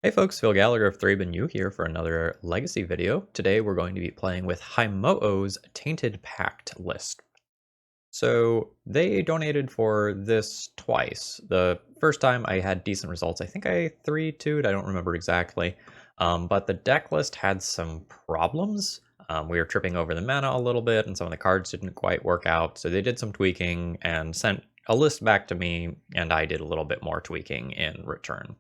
Hey folks, Phil Gallagher of ThrabenU here for another Legacy video. Today we're going to be playing with Haimoo's Tainted Pact list. So they donated for this twice. The first time I had decent results. I think I 3-2'd, I don't remember exactly. But the deck list had some problems. We were tripping over the mana a little bit and some of the cards didn't quite work out. So they did some tweaking and sent a list back to me and I did a little bit more tweaking in return.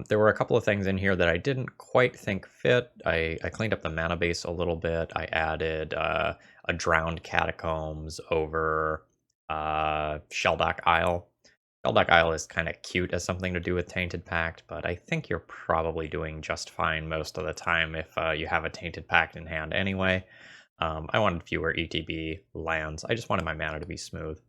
There were a couple of things in here that I didn't quite think fit. I cleaned up the mana base a little bit. I added a Drowned Catacombs over Shelldock Isle. Shelldock Isle is kind of cute as something to do with Tainted Pact, but I think you're probably doing just fine most of the time if you have a Tainted Pact in hand anyway. I wanted fewer ETB lands. I just wanted my mana to be smooth.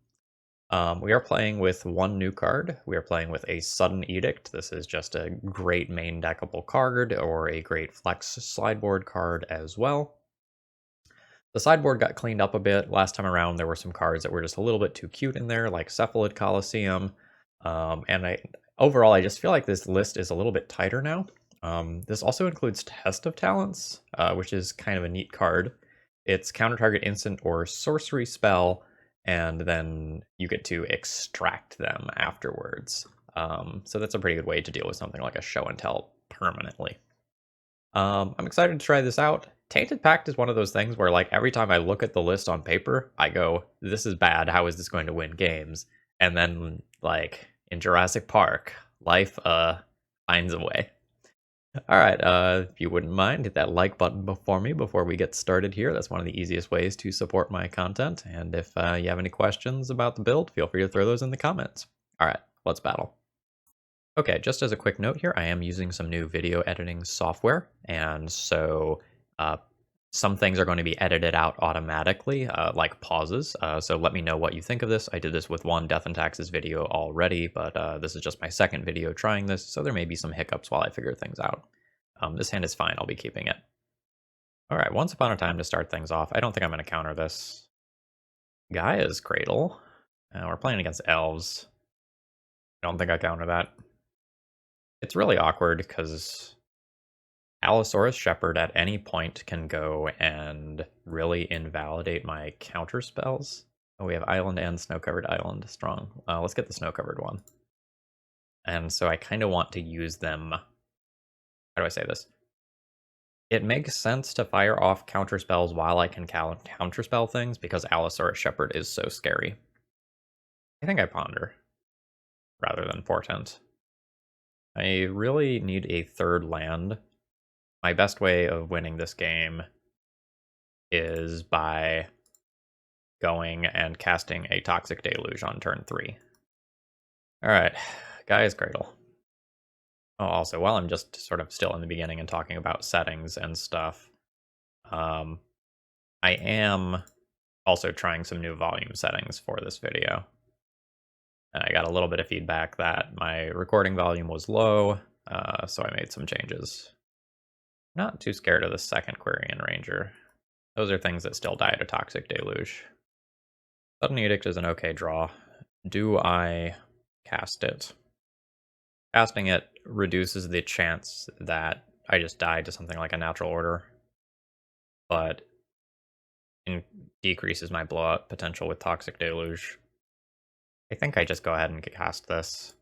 We are playing with one new card. We are playing with a Sudden Edict. This is just a great main deckable card or a great flex sideboard card as well. The sideboard got cleaned up a bit. Last time around, there were some cards that were just a little bit too cute in there, like Cephalid Coliseum. Overall, I just feel like this list is a little bit tighter now. This also includes Test of Talents, which is kind of a neat card. It's counter target instant or sorcery spell, and then you get to extract them afterwards. So that's a pretty good way to deal with something like a show and tell permanently. I'm excited to try this out. Tainted Pact is one of those things where, like, every time I look at the list on paper, I go, this is bad, how is this going to win games? And then, like, in Jurassic Park, life finds a way. Alright, if you wouldn't mind, hit that like button before we get started here. That's one of the easiest ways to support my content. And if you have any questions about the build, feel free to throw those in the comments. Alright, let's battle. Okay, just as a quick note here, I am using some new video editing software. And so some things are going to be edited out automatically, like pauses. So let me know what you think of this. I did this with one Death and Taxes video already, but this is just my second video trying this, so there may be some hiccups while I figure things out. This hand is fine, I'll be keeping it. Alright, Once Upon a Time to start things off. I don't think I'm going to counter this. Gaia's Cradle. We're playing against Elves. I don't think I counter that. It's really awkward because Allosaurus Shepherd at any point can go and really invalidate my counter spells. Oh, we have Island and Snow-Covered Island strong. Let's get the Snow-Covered one. And so I kind of want to use them. How do I say this? It makes sense to fire off counter spells while I can counterspell things because Allosaurus Shepherd is so scary. I think I Ponder rather than Portent. I really need a third land. My best way of winning this game is by going and casting a Toxic Deluge on turn 3. Alright, Gaia's Cradle. Oh, also, while I'm just sort of still in the beginning and talking about settings and stuff, I am also trying some new volume settings for this video. And I got a little bit of feedback that my recording volume was low, so I made some changes. Not too scared of the second Quirion Ranger. Those are things that still die to Toxic Deluge. Sudden Edict is an okay draw. Do I cast it? Casting it reduces the chance that I just die to something like a Natural Order, but it decreases my blowout potential with Toxic Deluge. I think I just go ahead and cast this.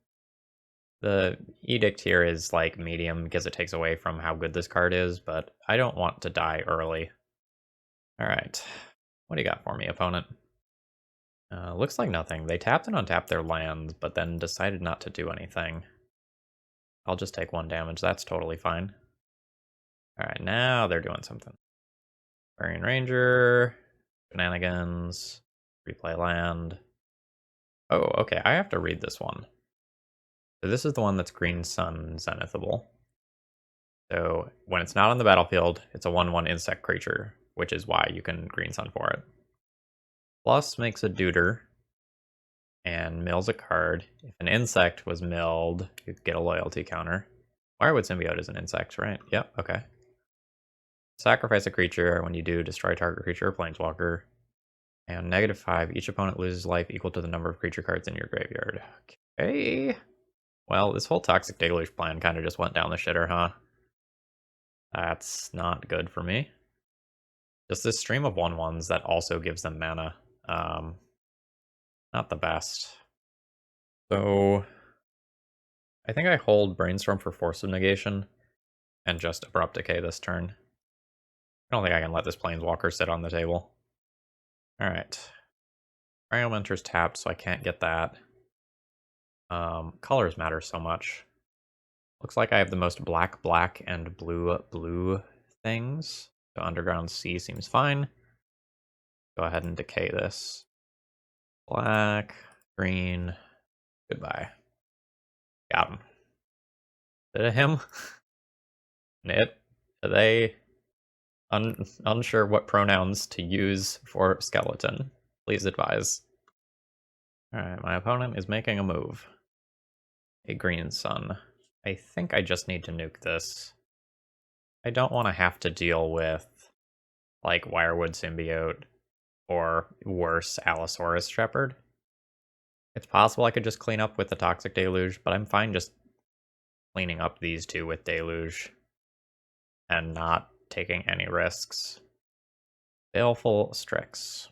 The Edict here is like medium because it takes away from how good this card is, but I don't want to die early. Alright, what do you got for me, opponent? Looks like nothing. They tapped and untapped their lands, but then decided not to do anything. I'll just take 1 damage, that's totally fine. Alright, now they're doing something. Quirion Ranger, shenanigans, replay land. Oh, okay, I have to read this one. So this is the one that's Green Sun Zenithable. So when it's not on the battlefield, it's a 1/1 insect creature, which is why you can Green Sun for it. Plus makes a Deuter and mills a card. If an insect was milled, you get a loyalty counter. Wirewood Symbiote is an insect, right? Yep, okay. Sacrifice a creature. When you do, destroy target creature or planeswalker. And -5, each opponent loses life equal to the number of creature cards in your graveyard. Okay. Well, this whole Toxic Deluge plan kind of just went down the shitter, huh? That's not good for me. Just this stream of 1/1s that also gives them mana. Not the best. So I think I hold Brainstorm for Force of Negation and just Abrupt Decay this turn. I don't think I can let this Planeswalker sit on the table. Alright. Triome enters tapped, so I can't get that. Colors matter so much. Looks like I have the most black, and blue things. So Underground Sea seems fine. Go ahead and decay this. Black, green, goodbye. Got him. Is it him? It? Are they unsure what pronouns to use for skeleton? Please advise. Alright, my opponent is making a move. A green sun. I think I just need to nuke this. I don't want to have to deal with, like, Wirewood Symbiote or worse, Allosaurus Shepherd. It's possible I could just clean up with the Toxic Deluge, but I'm fine just cleaning up these two with Deluge and not taking any risks. Baleful Strix.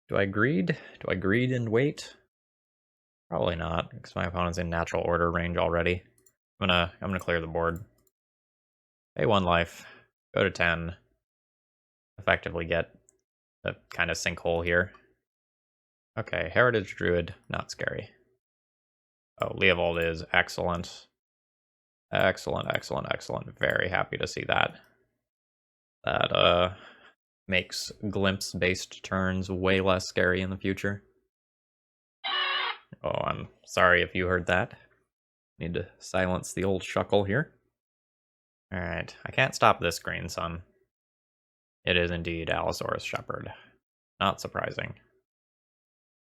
Do I greed? Do I greed and wait? Probably not, because my opponent's in natural order range already. I'm gonna clear the board. Pay 1 life, go to 10. Effectively get a kind of sinkhole here. Okay, Heritage Druid, not scary. Oh, Leovold is excellent. Excellent, excellent, excellent. Very happy to see that. That makes glimpse-based turns way less scary in the future. Oh, I'm sorry if you heard that. Need to silence the old shuckle here. Alright, I can't stop this green sun. It is indeed Allosaurus Shepherd. Not surprising.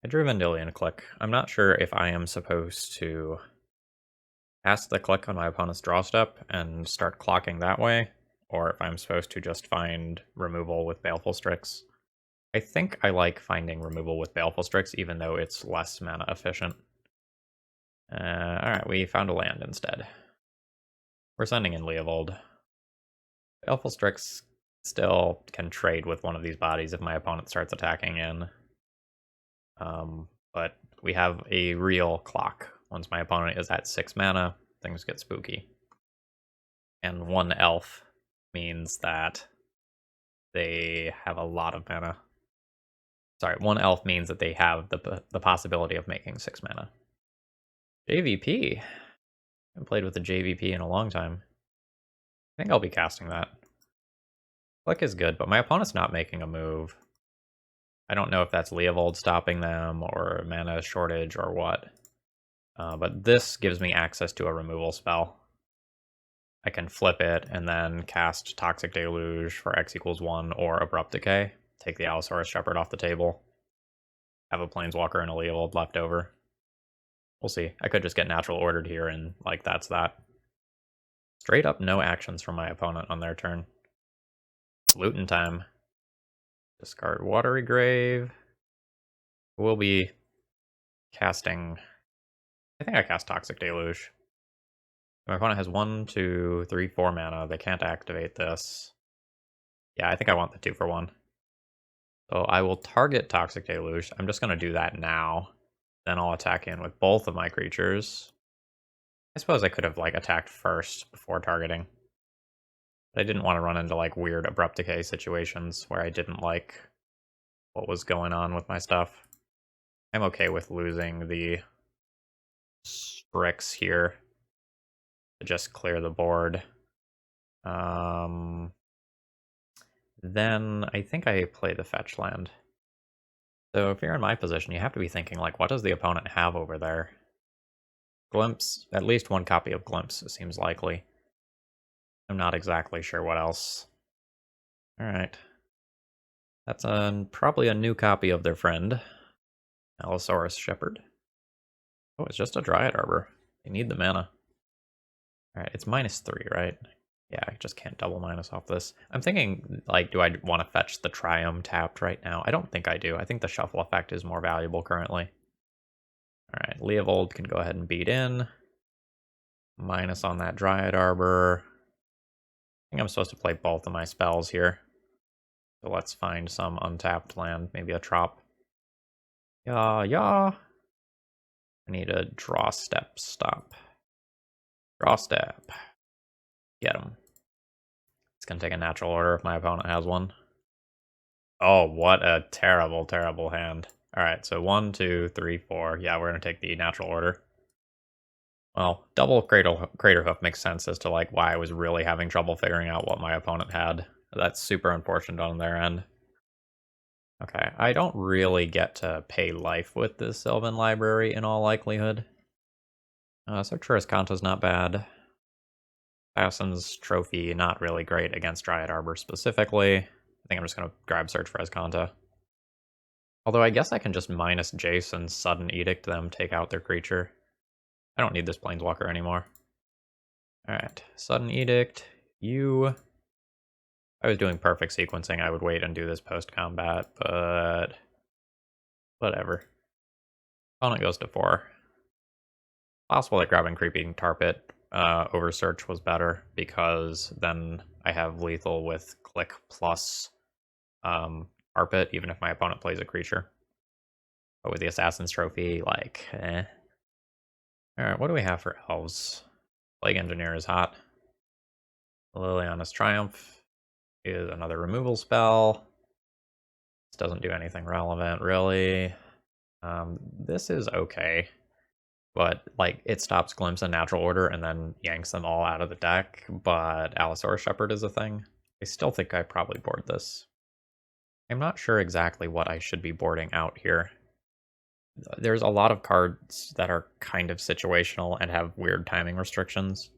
I drew Vendilion Click. I'm not sure if I am supposed to cast the click on my opponent's draw step and start clocking that way, or if I'm supposed to just find removal with Baleful Strix. I think I like finding removal with Baleful Strix, even though it's less mana efficient. Alright, we found a land instead. We're sending in Leovold. Baleful Strix still can trade with one of these bodies if my opponent starts attacking in. But we have a real clock. Once my opponent is at 6 mana, things get spooky. And 1 elf means that they have a lot of mana. Sorry, 1 elf means that they have the possibility of making 6 mana. JVP. I haven't played with the JVP in a long time. I think I'll be casting that. Click is good, but my opponent's not making a move. I don't know if that's Leovold stopping them, or mana shortage, or what. But this gives me access to a removal spell. I can flip it, and then cast Toxic Deluge for X = 1, or Abrupt Decay. Take the Allosaurus Shepherd off the table. Have a Planeswalker and a Leovold left over. We'll see. I could just get natural ordered here, and, like, that's that. Straight up no actions from my opponent on their turn. Singleton time. Discard Watery Grave. We'll be casting... I think I cast Toxic Deluge. My opponent has 1, 2, 3, 4 mana. They can't activate this. Yeah, I think I want the 2 for 1. So I will target Toxic Deluge. I'm just going to do that now. Then I'll attack in with both of my creatures. I suppose I could have, like, attacked first before targeting. But I didn't want to run into, like, weird Abrupt Decay situations where I didn't like what was going on with my stuff. I'm okay with losing the Strix here to just clear the board. Then I think I play the fetch land. So if you're in my position, you have to be thinking, like, what does the opponent have over there? Glimpse, at least 1 copy of Glimpse seems likely. I'm not exactly sure what else. Alright. That's probably a new copy of their friend, Allosaurus Shepherd. Oh, it's just a Dryad Arbor. They need the mana. Alright, it's -3, right? Yeah, I just can't double minus off this. I'm thinking, like, do I want to fetch the Triome tapped right now? I don't think I do. I think the shuffle effect is more valuable currently. Alright, Leovold can go ahead and beat in. Minus on that Dryad Arbor. I think I'm supposed to play both of my spells here. So let's find some untapped land, maybe a trop. Yeah. I need a draw step stop. Draw step. Get him. It's gonna take a natural order if my opponent has one. Oh, what a terrible, terrible hand. Alright, so 1, 2, 3, 4. Yeah, we're gonna take the natural order. Well, double Crater Hoof makes sense as to like why I was really having trouble figuring out what my opponent had. That's super unfortunate on their end. Okay, I don't really get to pay life with this Sylvan Library in all likelihood. So Kanta's not bad. Assassin's Trophy, not really great against Dryad Arbor specifically. I think I'm just going to grab Search for Kanta. Although I guess I can just minus Jace and Sudden Edict them, take out their creature. I don't need this Planeswalker anymore. Alright, Sudden Edict, you... If I was doing perfect sequencing, I would wait and do this post-combat, but... whatever. Opponent goes to 4. Possible that grabbing Creeping Tar Pit over Search was better, because then I have lethal with click plus Tar Pit, even if my opponent plays a creature. But with the Assassin's Trophy, like, eh. Alright, what do we have for Elves? Plague Engineer is hot. Liliana's Triumph is another removal spell. This doesn't do anything relevant, really. This is okay. But, like, it stops Glimpse and Natural Order and then yanks them all out of the deck, but Allosaurus Shepherd is a thing. I still think I probably board this. I'm not sure exactly what I should be boarding out here. There's a lot of cards that are kind of situational and have weird timing restrictions.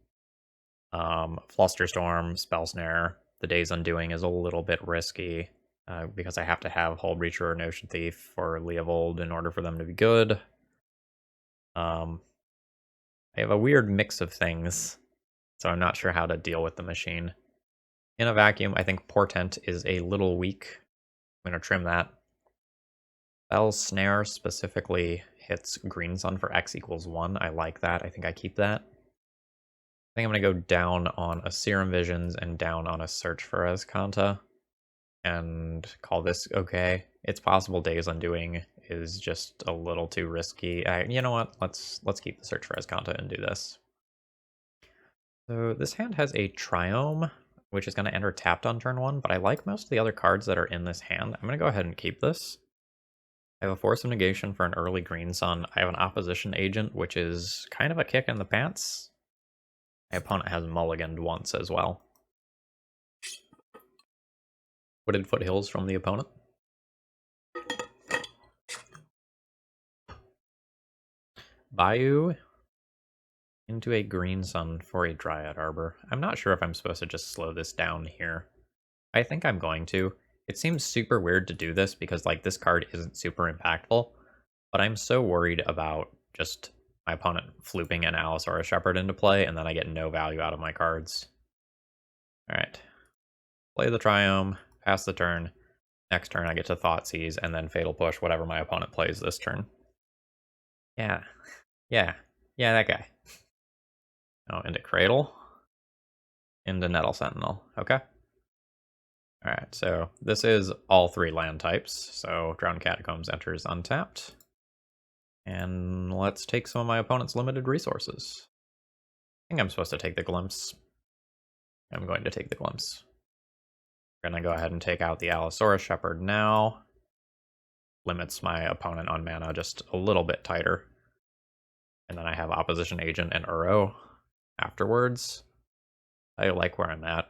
Flusterstorm, Spell Snare, the Day's Undoing is a little bit risky because I have to have Hull Breacher or Notion Thief or Leovold in order for them to be good. I have a weird mix of things, so I'm not sure how to deal with the machine. In a vacuum, I think Portent is a little weak. I'm going to trim that. Spell Snare specifically hits Green Sun for X equals 1. I like that. I think I keep that. I think I'm going to go down on a Serum Visions and down on a Search for Kanta and call this okay. It's possible Days Undoing is just a little too risky. You know what? Let's keep the Search for Kanta and do this. So this hand has a Triome, which is going to enter tapped on turn 1, but I like most of the other cards that are in this hand. I'm going to go ahead and keep this. I have a Force of Negation for an early Green Sun. I have an Opposition Agent, which is kind of a kick in the pants. My opponent has mulliganed once as well. Wooded Foothills from the opponent. Bayou into a Green Sun for a Dryad Arbor. I'm not sure if I'm supposed to just slow this down here. I think I'm going to. It seems super weird to do this because, like, this card isn't super impactful, but I'm so worried about just my opponent flooping an Allosaurus Shepherd into play, and then I get no value out of my cards. Alright. Play the Triome, pass the turn. Next turn I get to Thoughtseize, and then Fatal Push whatever my opponent plays this turn. Yeah, that guy. Oh, into Cradle. Into Nettle Sentinel. Okay. Alright, so this is all 3 land types. So Drowned Catacombs enters untapped. And let's take some of my opponent's limited resources. I think I'm supposed to take the Glimpse. I'm going to take the Glimpse. We're going to go ahead and take out the Allosaurus Shepherd now. Limits my opponent on mana just a little bit tighter. And then I have Opposition Agent and Uro afterwards. I like where I'm at.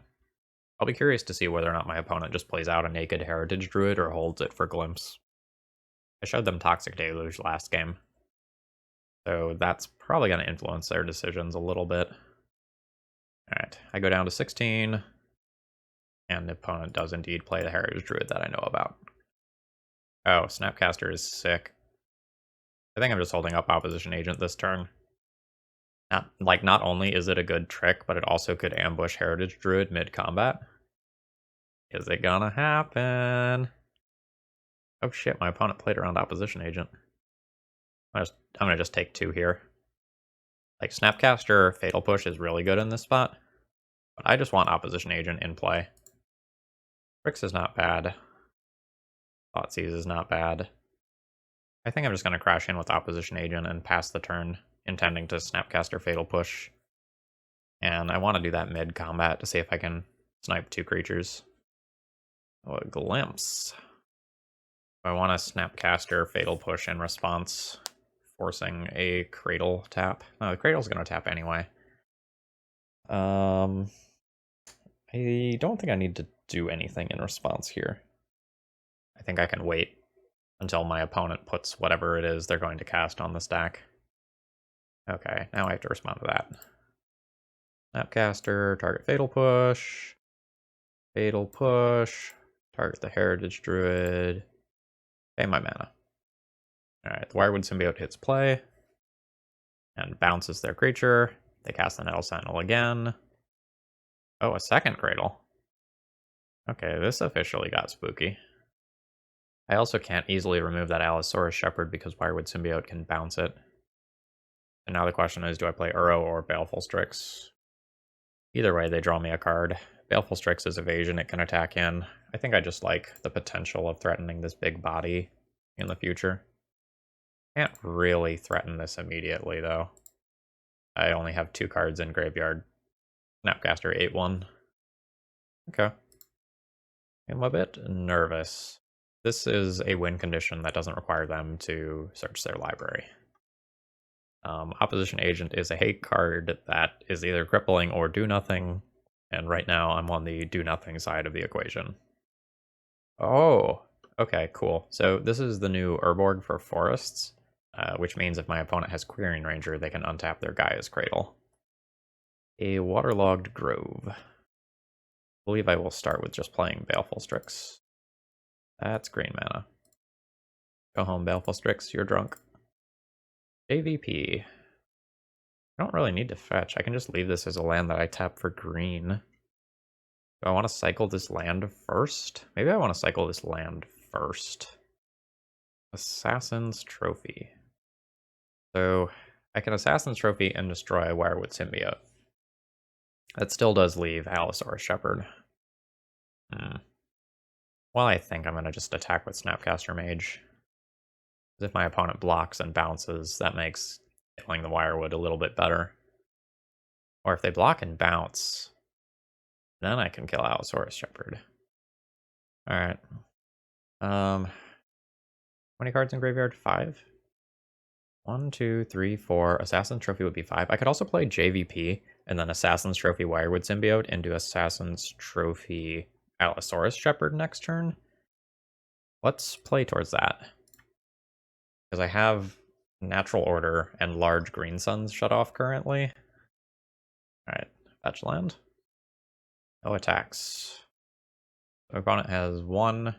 I'll be curious to see whether or not my opponent just plays out a naked Heritage Druid or holds it for Glimpse. I showed them Toxic Deluge last game, so that's probably going to influence their decisions a little bit. Alright, I go down to 16, and the opponent does indeed play the Heritage Druid that I know about. Oh, Snapcaster is sick. I think I'm just holding up Opposition Agent this turn. Not only is it a good trick, but it also could ambush Heritage Druid mid-combat. Is it gonna happen? Oh shit, my opponent played around Opposition Agent. I'm gonna just take 2 here. Like, Snapcaster Fatal Push is really good in this spot, but I just want Opposition Agent in play. Bricks is not bad. Thoughtseize is not bad. I think I'm just going to crash in with Opposition Agent and pass the turn, intending to Snapcaster Fatal Push. And I want to do that mid-combat to see if I can snipe 2 creatures. Oh, a Glimpse. I want to Snapcaster Fatal Push in response, forcing a Cradle tap. No, the Cradle's going to tap anyway. I don't think I need to do anything in response here. I think I can wait until my opponent puts whatever it is they're going to cast on the stack. Okay, now I have to respond to that. Snapcaster, target Fatal Push. Fatal Push. Target the Heritage Druid. Pay my mana. Alright, the Wirewood Symbiote hits play. And bounces their creature. They cast the Nettle Sentinel again. Oh, a second Cradle. Okay, this officially got spooky. I also can't easily remove that Allosaurus Shepherd because Wirewood Symbiote can bounce it. And now the question is, do I play Uro or Baleful Strix? Either way, they draw me a card. Baleful Strix is evasion, it can attack in. I think I just like the potential of threatening this big body in the future. Can't really threaten this immediately, though. I only have 2 cards in graveyard. Snapcaster 8-1. Okay. I'm a bit nervous. This is a win condition that doesn't require them to search their library. Opposition Agent is a hate card that is either crippling or do nothing, and right now I'm on the do nothing side of the equation. Oh, okay, cool. So this is the new Urborg for forests, which means if my opponent has Queering Ranger, they can untap their Gaia's Cradle. A Waterlogged Grove. I believe I will start with just playing Baleful Strix. That's green mana. Go home, Baleful Strix, you're drunk. JVP. I don't really need to fetch. I can just leave this as a land that I tap for green. Do I want to cycle this land first? Maybe I want to cycle this land first. Assassin's Trophy. So I can Assassin's Trophy and destroy Wirewood Symbiote. That still does leave Allosaurus Shepherd. Well, I think I'm going to just attack with Snapcaster Mage. If my opponent blocks and bounces, that makes killing the Wirewood a little bit better. Or if they block and bounce, then I can kill Allosaurus Shepherd. Alright. How many cards in graveyard? 5? 1, 2, 3, 4. Assassin's Trophy would be 5. I could also play JVP and then Assassin's Trophy Wirewood Symbiote into Assassin's Trophy Allosaurus Shepherd next turn. Let's play towards that. Because I have Natural Order and large green suns shut off currently. Alright, fetch land. No attacks. My opponent has 1,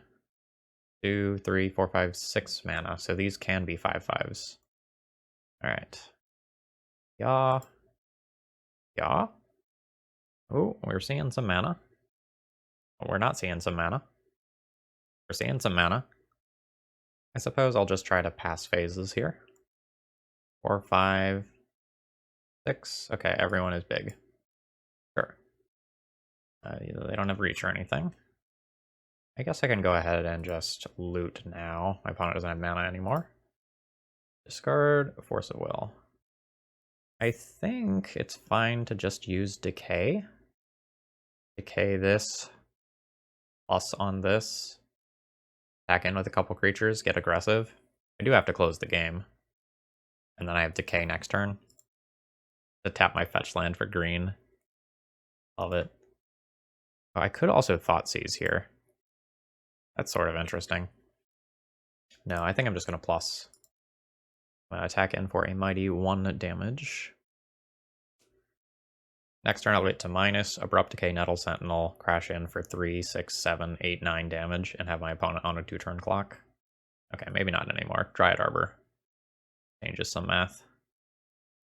2, 3, 4, 5, 6 mana, so these can be 5/5s. Alright. Yeah. Yeah. Oh, we're seeing some mana. We're not seeing some mana. We're seeing some mana. I suppose I'll just try to pass phases here. 4, 5, 6. Okay, everyone is big. Sure. They don't have reach or anything. I guess I can go ahead and just loot now. My opponent doesn't have mana anymore. Discard Force of Will. I think it's fine to just use Decay. Decay this. Plus on this. Attack in with a couple creatures, get aggressive. I do have to close the game. And then I have Decay next turn. To tap my fetch land for green. Love it. Oh, I could also Thoughtseize here. That's sort of interesting. No, I think I'm just going to plus. I'm going to attack in for a mighty 1 damage. Next turn I'll get to minus, Abrupt Decay, Nettle Sentinel, crash in for 3, 6, 7, 8, 9 damage, and have my opponent on a 2-turn clock. Okay, maybe not anymore. Dryad Arbor. Changes some math.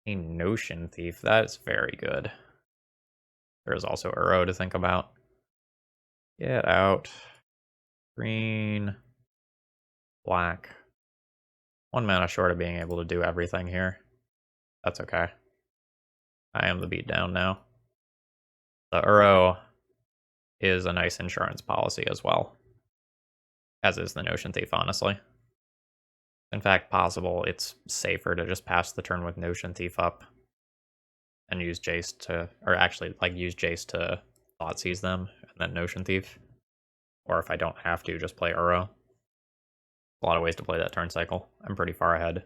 A Notion Thief, that is very good. There is also Uro to think about. Get out. Green. Black. 1 mana short of being able to do everything here. That's okay. I am the beatdown now. The Uro is a nice insurance policy as well, as is the Notion Thief, honestly. In fact, possible it's safer to just pass the turn with Notion Thief up and use Jace to, or actually, like, use Jace to thought seize them and then Notion Thief. Or if I don't have to, just play Uro. A lot of ways to play that turn cycle. I'm pretty far ahead.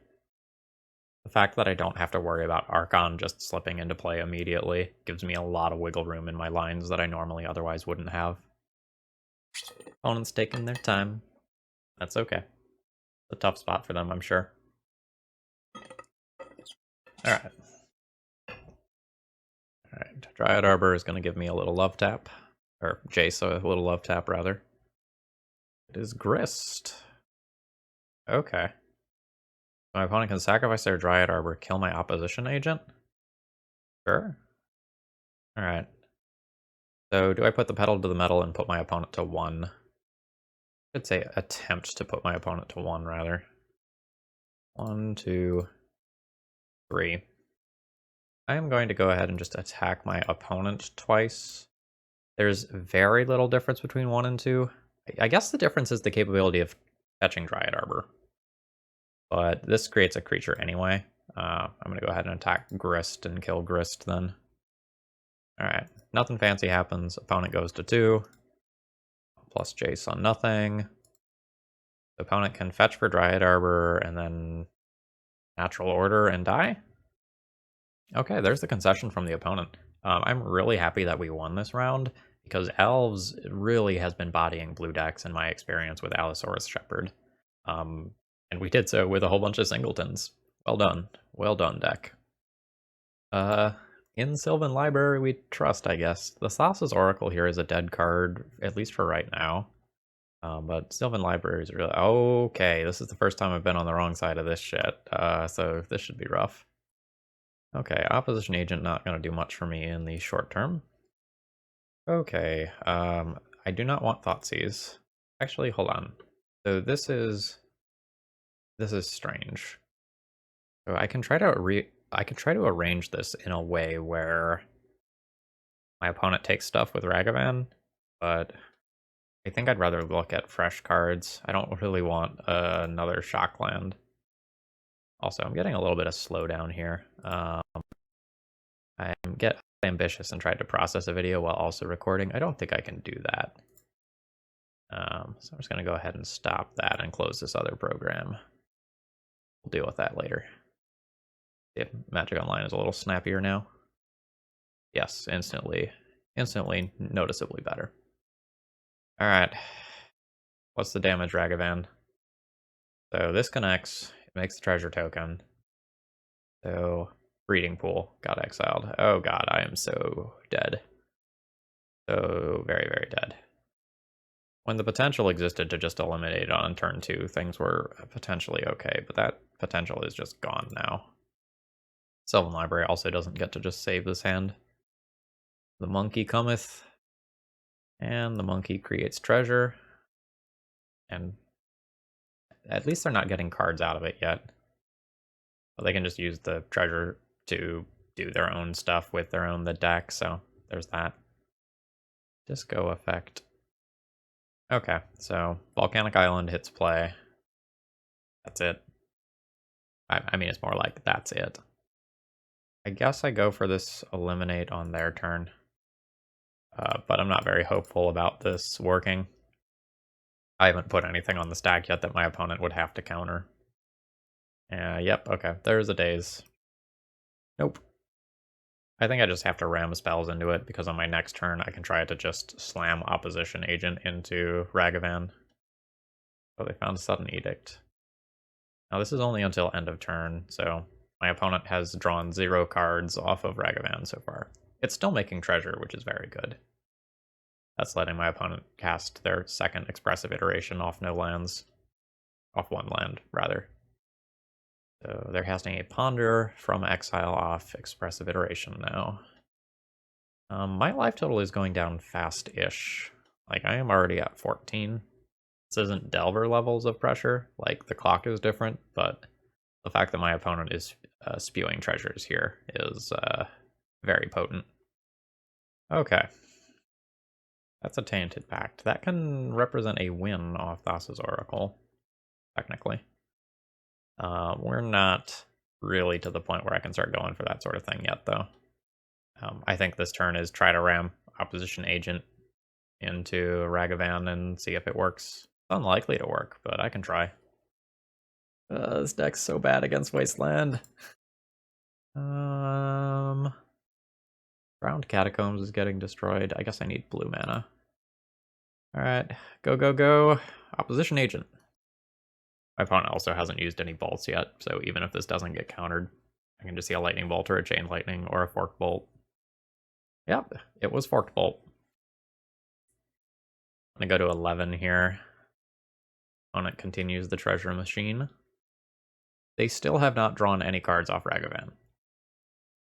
The fact that I don't have to worry about Archon just slipping into play immediately gives me a lot of wiggle room in my lines that I normally otherwise wouldn't have. Opponents taking their time. That's okay. It's a tough spot for them, I'm sure. Alright. Alright, Dryad Arbor is going to give me a little love tap. Or Jace, a little love tap, rather. It is Grist. Okay. My opponent can sacrifice their Dryad Arbor, kill my opposition agent? Sure. Alright. So, do I put the pedal to the metal and put my opponent to 1? I should say attempt to put my opponent to 1, rather. 1, 2, 3. I am going to go ahead and just attack my opponent twice. There's very little difference between 1 and 2. I guess the difference is the capability of fetching Dryad Arbor. But this creates a creature anyway. I'm going to go ahead and attack Grist and kill Grist then. Alright, nothing fancy happens. Opponent goes to 2. Plus Jace on nothing. The opponent can fetch for Dryad Arbor and then Natural Order and die? Okay, there's the concession from the opponent. I'm really happy that we won this round, because Elves really has been bodying blue decks in my experience with Allosaurus Shepherd. And we did so with a whole bunch of Singletons. Well done. Well done, deck. In Sylvan Library we trust, I guess. The Thassa's Oracle here is a dead card, at least for right now. But Sylvan Library is really... Okay, this is the first time I've been on the wrong side of this shit. So this should be rough. Okay, opposition agent not going to do much for me in the short term. Okay, I do not want Thoughtseize. Actually, hold on. So this is strange. So I can try to arrange this in a way where my opponent takes stuff with Ragavan, but I think I'd rather look at fresh cards. I don't really want another Shockland. Also, I'm getting a little bit of slowdown here. I get ambitious and tried to process a video while also recording. I don't think I can do that. So I'm just going to go ahead and stop that and close this other program. We'll deal with that later. See if Magic Online is a little snappier now. Yes, instantly noticeably better. Alright. What's the damage, Ragavan? So this connects, it makes the treasure token. So breeding pool got exiled. Oh god, I am so dead. So very, very dead. When the potential existed to just eliminate it on turn 2, things were potentially okay, but that potential is just gone now. Sylvan Library also doesn't get to just save this hand. The monkey cometh, and the monkey creates treasure, and at least they're not getting cards out of it yet. But they can just use the treasure to do their own stuff with the deck, so there's that. Disco effect. Okay, so Volcanic Island hits play. That's it. I mean, it's more like that's it. I guess I go for this eliminate on their turn. But I'm not very hopeful about this working. I haven't put anything on the stack yet that my opponent would have to counter. Yep, okay, there's a daze. Nope. I think I just have to ram spells into it, because on my next turn I can try to just slam opposition agent into Ragavan. Oh, they found Sudden Edict. Now this is only until end of turn, so my opponent has drawn 0 cards off of Ragavan so far. It's still making treasure, which is very good. That's letting my opponent cast their second expressive iteration off no lands. Off 1 land, rather. So they're casting a Ponder from exile off expressive iteration now. My life total is going down fast-ish. Like, I am already at 14. This isn't Delver levels of pressure. Like, the clock is different, but the fact that my opponent is spewing treasures here is very potent. Okay. That's a Tainted Pact. That can represent a win off Thassa's Oracle, technically. We're not really to the point where I can start going for that sort of thing yet, though. I think this turn is try to ram Opposition Agent into Ragavan and see if it works. It's unlikely to work, but I can try. This deck's so bad against Wasteland. Round Catacombs is getting destroyed. I guess I need blue mana. Alright, go, go, go. Opposition Agent. My opponent also hasn't used any bolts yet, so even if this doesn't get countered, I can just see a Lightning Bolt or a Chain Lightning or a Forked Bolt. Yep, it was Forked Bolt. I'm gonna go to 11 here. Opponent continues the Treasure Machine. They still have not drawn any cards off Ragavan.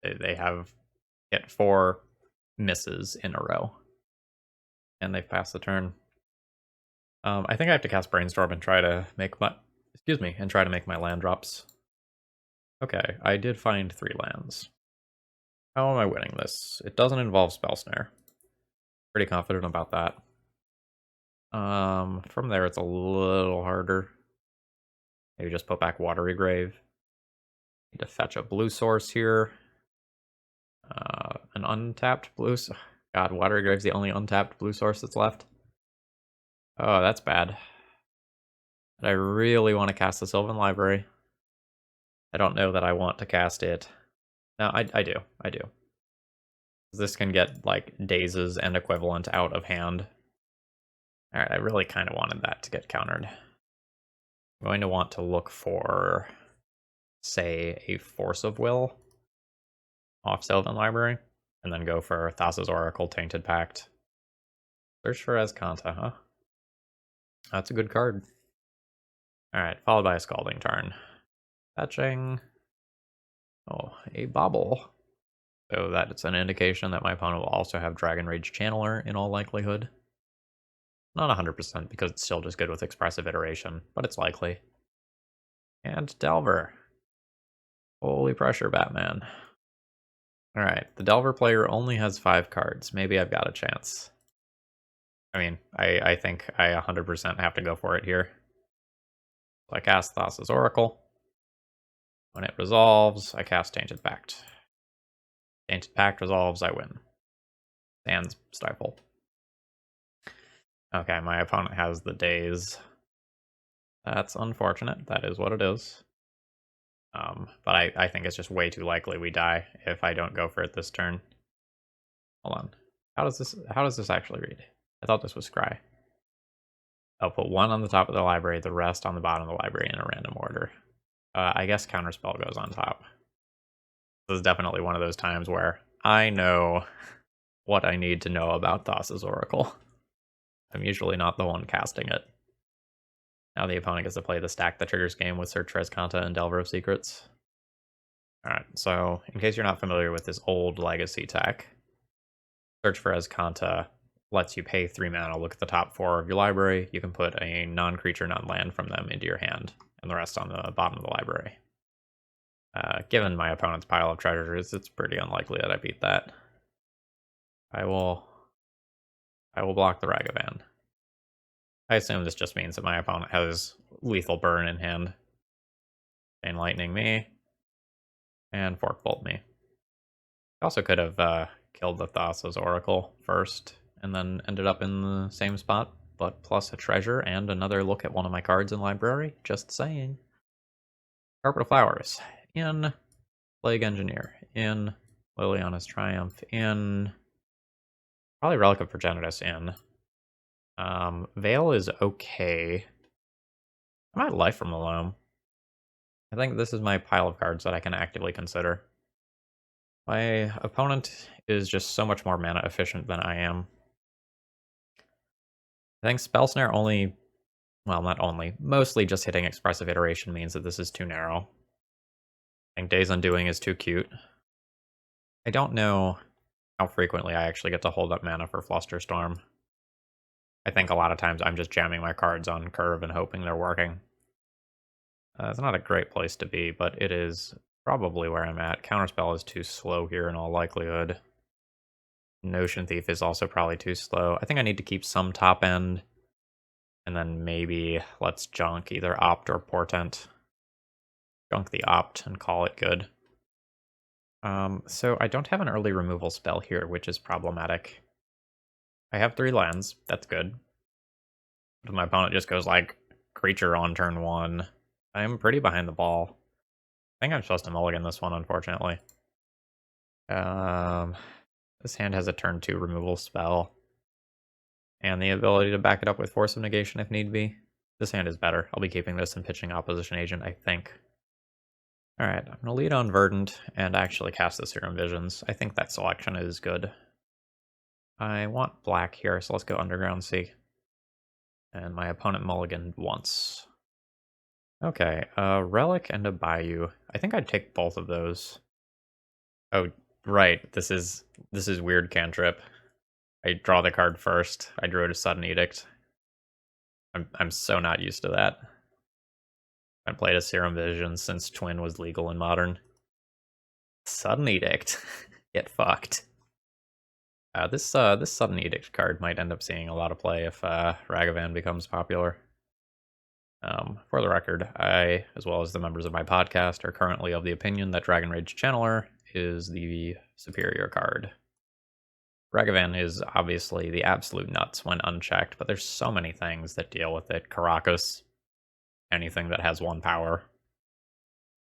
They have hit 4 misses in a row. And they've passed the turn. I think I have to cast Brainstorm and try to make my... Excuse me, and try to make my land drops. Okay, I did find 3 lands. How am I winning this? It doesn't involve Spell Snare. Pretty confident about that. From there it's a little harder. Maybe just put back Watery Grave. Need to fetch a blue source here. An untapped blue... God, Watery Grave's the only untapped blue source that's left. Oh, that's bad. But I really want to cast the Sylvan Library. I don't know that I want to cast it. No, I do. I do. This can get, like, Dazes and equivalent out of hand. Alright, I really kind of wanted that to get countered. I'm going to want to look for, say, a Force of Will off Sylvan Library, and then go for Thassa's Oracle, Tainted Pact. Search for Azcanta, huh? That's a good card. Alright, followed by a Scalding Tarn. Fetching. Oh, a Bobble. So that's an indication that my opponent will also have Dragon Rage Channeler in all likelihood. Not 100% because it's still just good with Expressive Iteration, but it's likely. And Delver. Holy pressure, Batman. Alright, the Delver player only has 5 cards. Maybe I've got a chance. I mean, I think I 100% have to go for it here. So I cast Thassa's Oracle. When it resolves, I cast Tainted Pact. Tainted Pact resolves, I win. Sands Stifle. Okay, my opponent has the Daze. That's unfortunate. That is what it is. But I think it's just way too likely we die if I don't go for it this turn. Hold on. How does this actually read? I thought this was Scry. I'll put 1 on the top of the library, the rest on the bottom of the library in a random order. I guess Counterspell goes on top. This is definitely one of those times where I know what I need to know about Thassa's Oracle. I'm usually not the one casting it. Now the opponent gets to play the Stack the Triggers game with Search for Azcanta and Delver of Secrets. Alright, so in case you're not familiar with this old legacy tech, Search for Azcanta lets you pay 3 mana, look at the top 4 of your library, you can put a non-creature, non-land from them into your hand, and the rest on the bottom of the library. Given my opponent's pile of treasures, it's pretty unlikely that I beat that. I will block the Ragavan. I assume this just means that my opponent has Lethal Burn in hand. Chain Lightning me. And Fork Bolt me. I also could have killed the Thassa's Oracle first, and then ended up in the same spot, but plus a treasure and another look at one of my cards in library. Just saying. Carpet of Flowers. In Plague Engineer. In Liliana's Triumph. In probably Relic of Progenitus in. Veil is okay. I might Life from the Loam. I think this is my pile of cards that I can actively consider. My opponent is just so much more mana efficient than I am. I think Spell Snare only, well, not only, mostly just hitting Expressive Iteration means that this is too narrow. I think Days Undoing is too cute. I don't know how frequently I actually get to hold up mana for Flusterstorm. I think a lot of times I'm just jamming my cards on curve and hoping they're working. It's not a great place to be, but it is probably where I'm at. Counterspell is too slow here in all likelihood. Notion Thief is also probably too slow. I think I need to keep some top end. And then maybe let's junk either Opt or Portent. Junk the Opt and call it good. So I don't have an early removal spell here, which is problematic. I have 3 lands. That's good. But my opponent just goes like creature on turn 1. I'm pretty behind the ball. I think I'm supposed to mulligan this one, unfortunately. This hand has a turn 2 removal spell. And the ability to back it up with Force of Negation if need be. This hand is better. I'll be keeping this and pitching Opposition Agent, I think. Alright, I'm going to lead on Verdant and actually cast the Serum Visions. I think that selection is good. I want black here, so let's go Underground Sea. And my opponent mulliganed once. Okay, a Relic and a Bayou. I think I'd take both of those. Oh, right, this is weird cantrip. I draw the card first. I drew it a Sudden Edict. I'm so not used to that. I played a Serum Vision since Twin was legal in Modern. Sudden Edict. Get fucked. This Sudden Edict card might end up seeing a lot of play if Ragavan becomes popular. For the record, I, as well as the members of my podcast, are currently of the opinion that Dragon Rage Channeler is the superior card. Ragavan is obviously the absolute nuts when unchecked, but there's so many things that deal with it. Karakas, anything that has 1 power,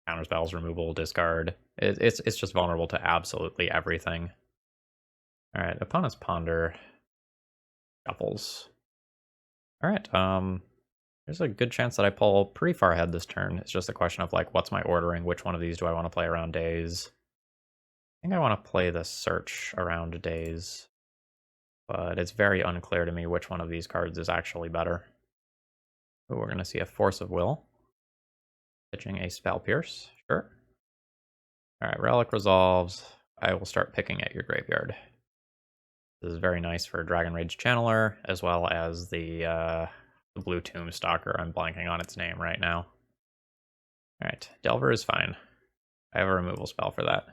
counterspells, removal, discard. It's just vulnerable to absolutely everything. Alright, opponent's Ponder. Shuffles. Alright, there's a good chance that I pull pretty far ahead this turn. It's just a question of, like, what's my ordering? Which one of these do I want to play around Days? I think I want to play the Search around Days. But it's very unclear to me which one of these cards is actually better. Ooh, we're going to see a Force of Will. Pitching a Spell Pierce. Sure. Alright, Relic resolves. I will start picking at your graveyard. This is very nice for Dragon Rage Channeler, as well as the Blue Tomb Stalker. I'm blanking on its name right now. Alright, Delver is fine. I have a removal spell for that.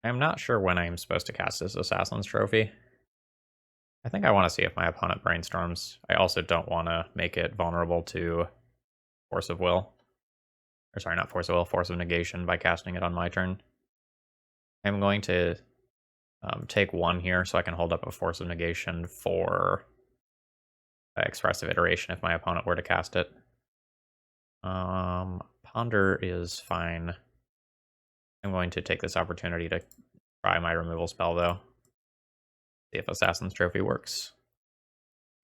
I'm not sure when I am supposed to cast this Assassin's Trophy. I think I want to see if my opponent brainstorms. I also don't want to make it vulnerable to Force of Will. Or sorry, not Force of Will, Force of Negation by casting it on my turn. I'm going to take 1 here so I can hold up a Force of Negation for Expressive Iteration if my opponent were to cast it. Ponder is fine. I'm going to take this opportunity to try my removal spell, though. See if Assassin's Trophy works.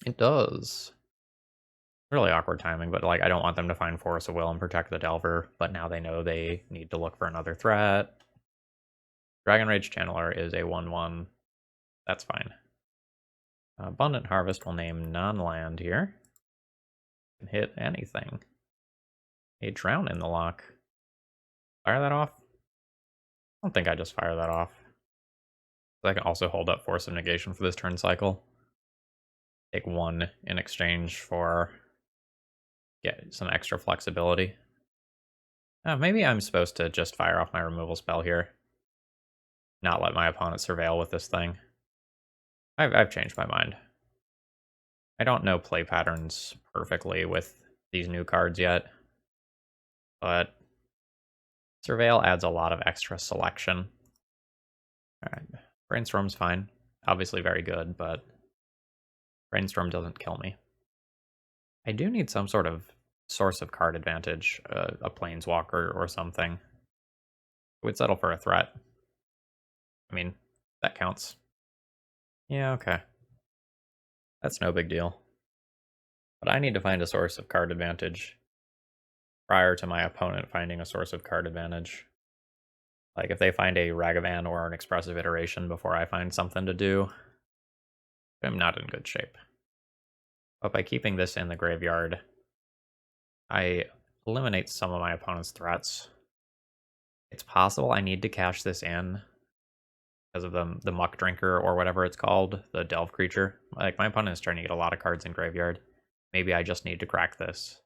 It does. Really awkward timing, but like I don't want them to find Force of Will and protect the Delver, but now they know they need to look for another threat. Dragon Rage Channeler is a 1/1. That's fine. Abundant Harvest will name non-land here. Can hit anything. A Drown in the Lock. Fire that off? I don't think I just fire that off. I can also hold up Force of Negation for this turn cycle. Take 1 in exchange for get some extra flexibility. Maybe I'm supposed to just fire off my removal spell here. Not let my opponent surveil with this thing. I've changed my mind. I don't know play patterns perfectly with these new cards yet, but surveil adds a lot of extra selection. Alright, Brainstorm's fine. Obviously very good, but Brainstorm doesn't kill me. I do need some sort of source of card advantage, a Planeswalker or something. I would settle for a threat. I mean, that counts. Yeah, okay. That's no big deal. But I need to find a source of card advantage prior to my opponent finding a source of card advantage. Like, if they find a Ragavan or an Expressive Iteration before I find something to do, I'm not in good shape. But by keeping this in the graveyard, I eliminate some of my opponent's threats. It's possible I need to cash this in because of the Muck Drinker or whatever it's called, the Delve creature. Like, my opponent is trying to get a lot of cards in graveyard. Maybe I just need to crack this.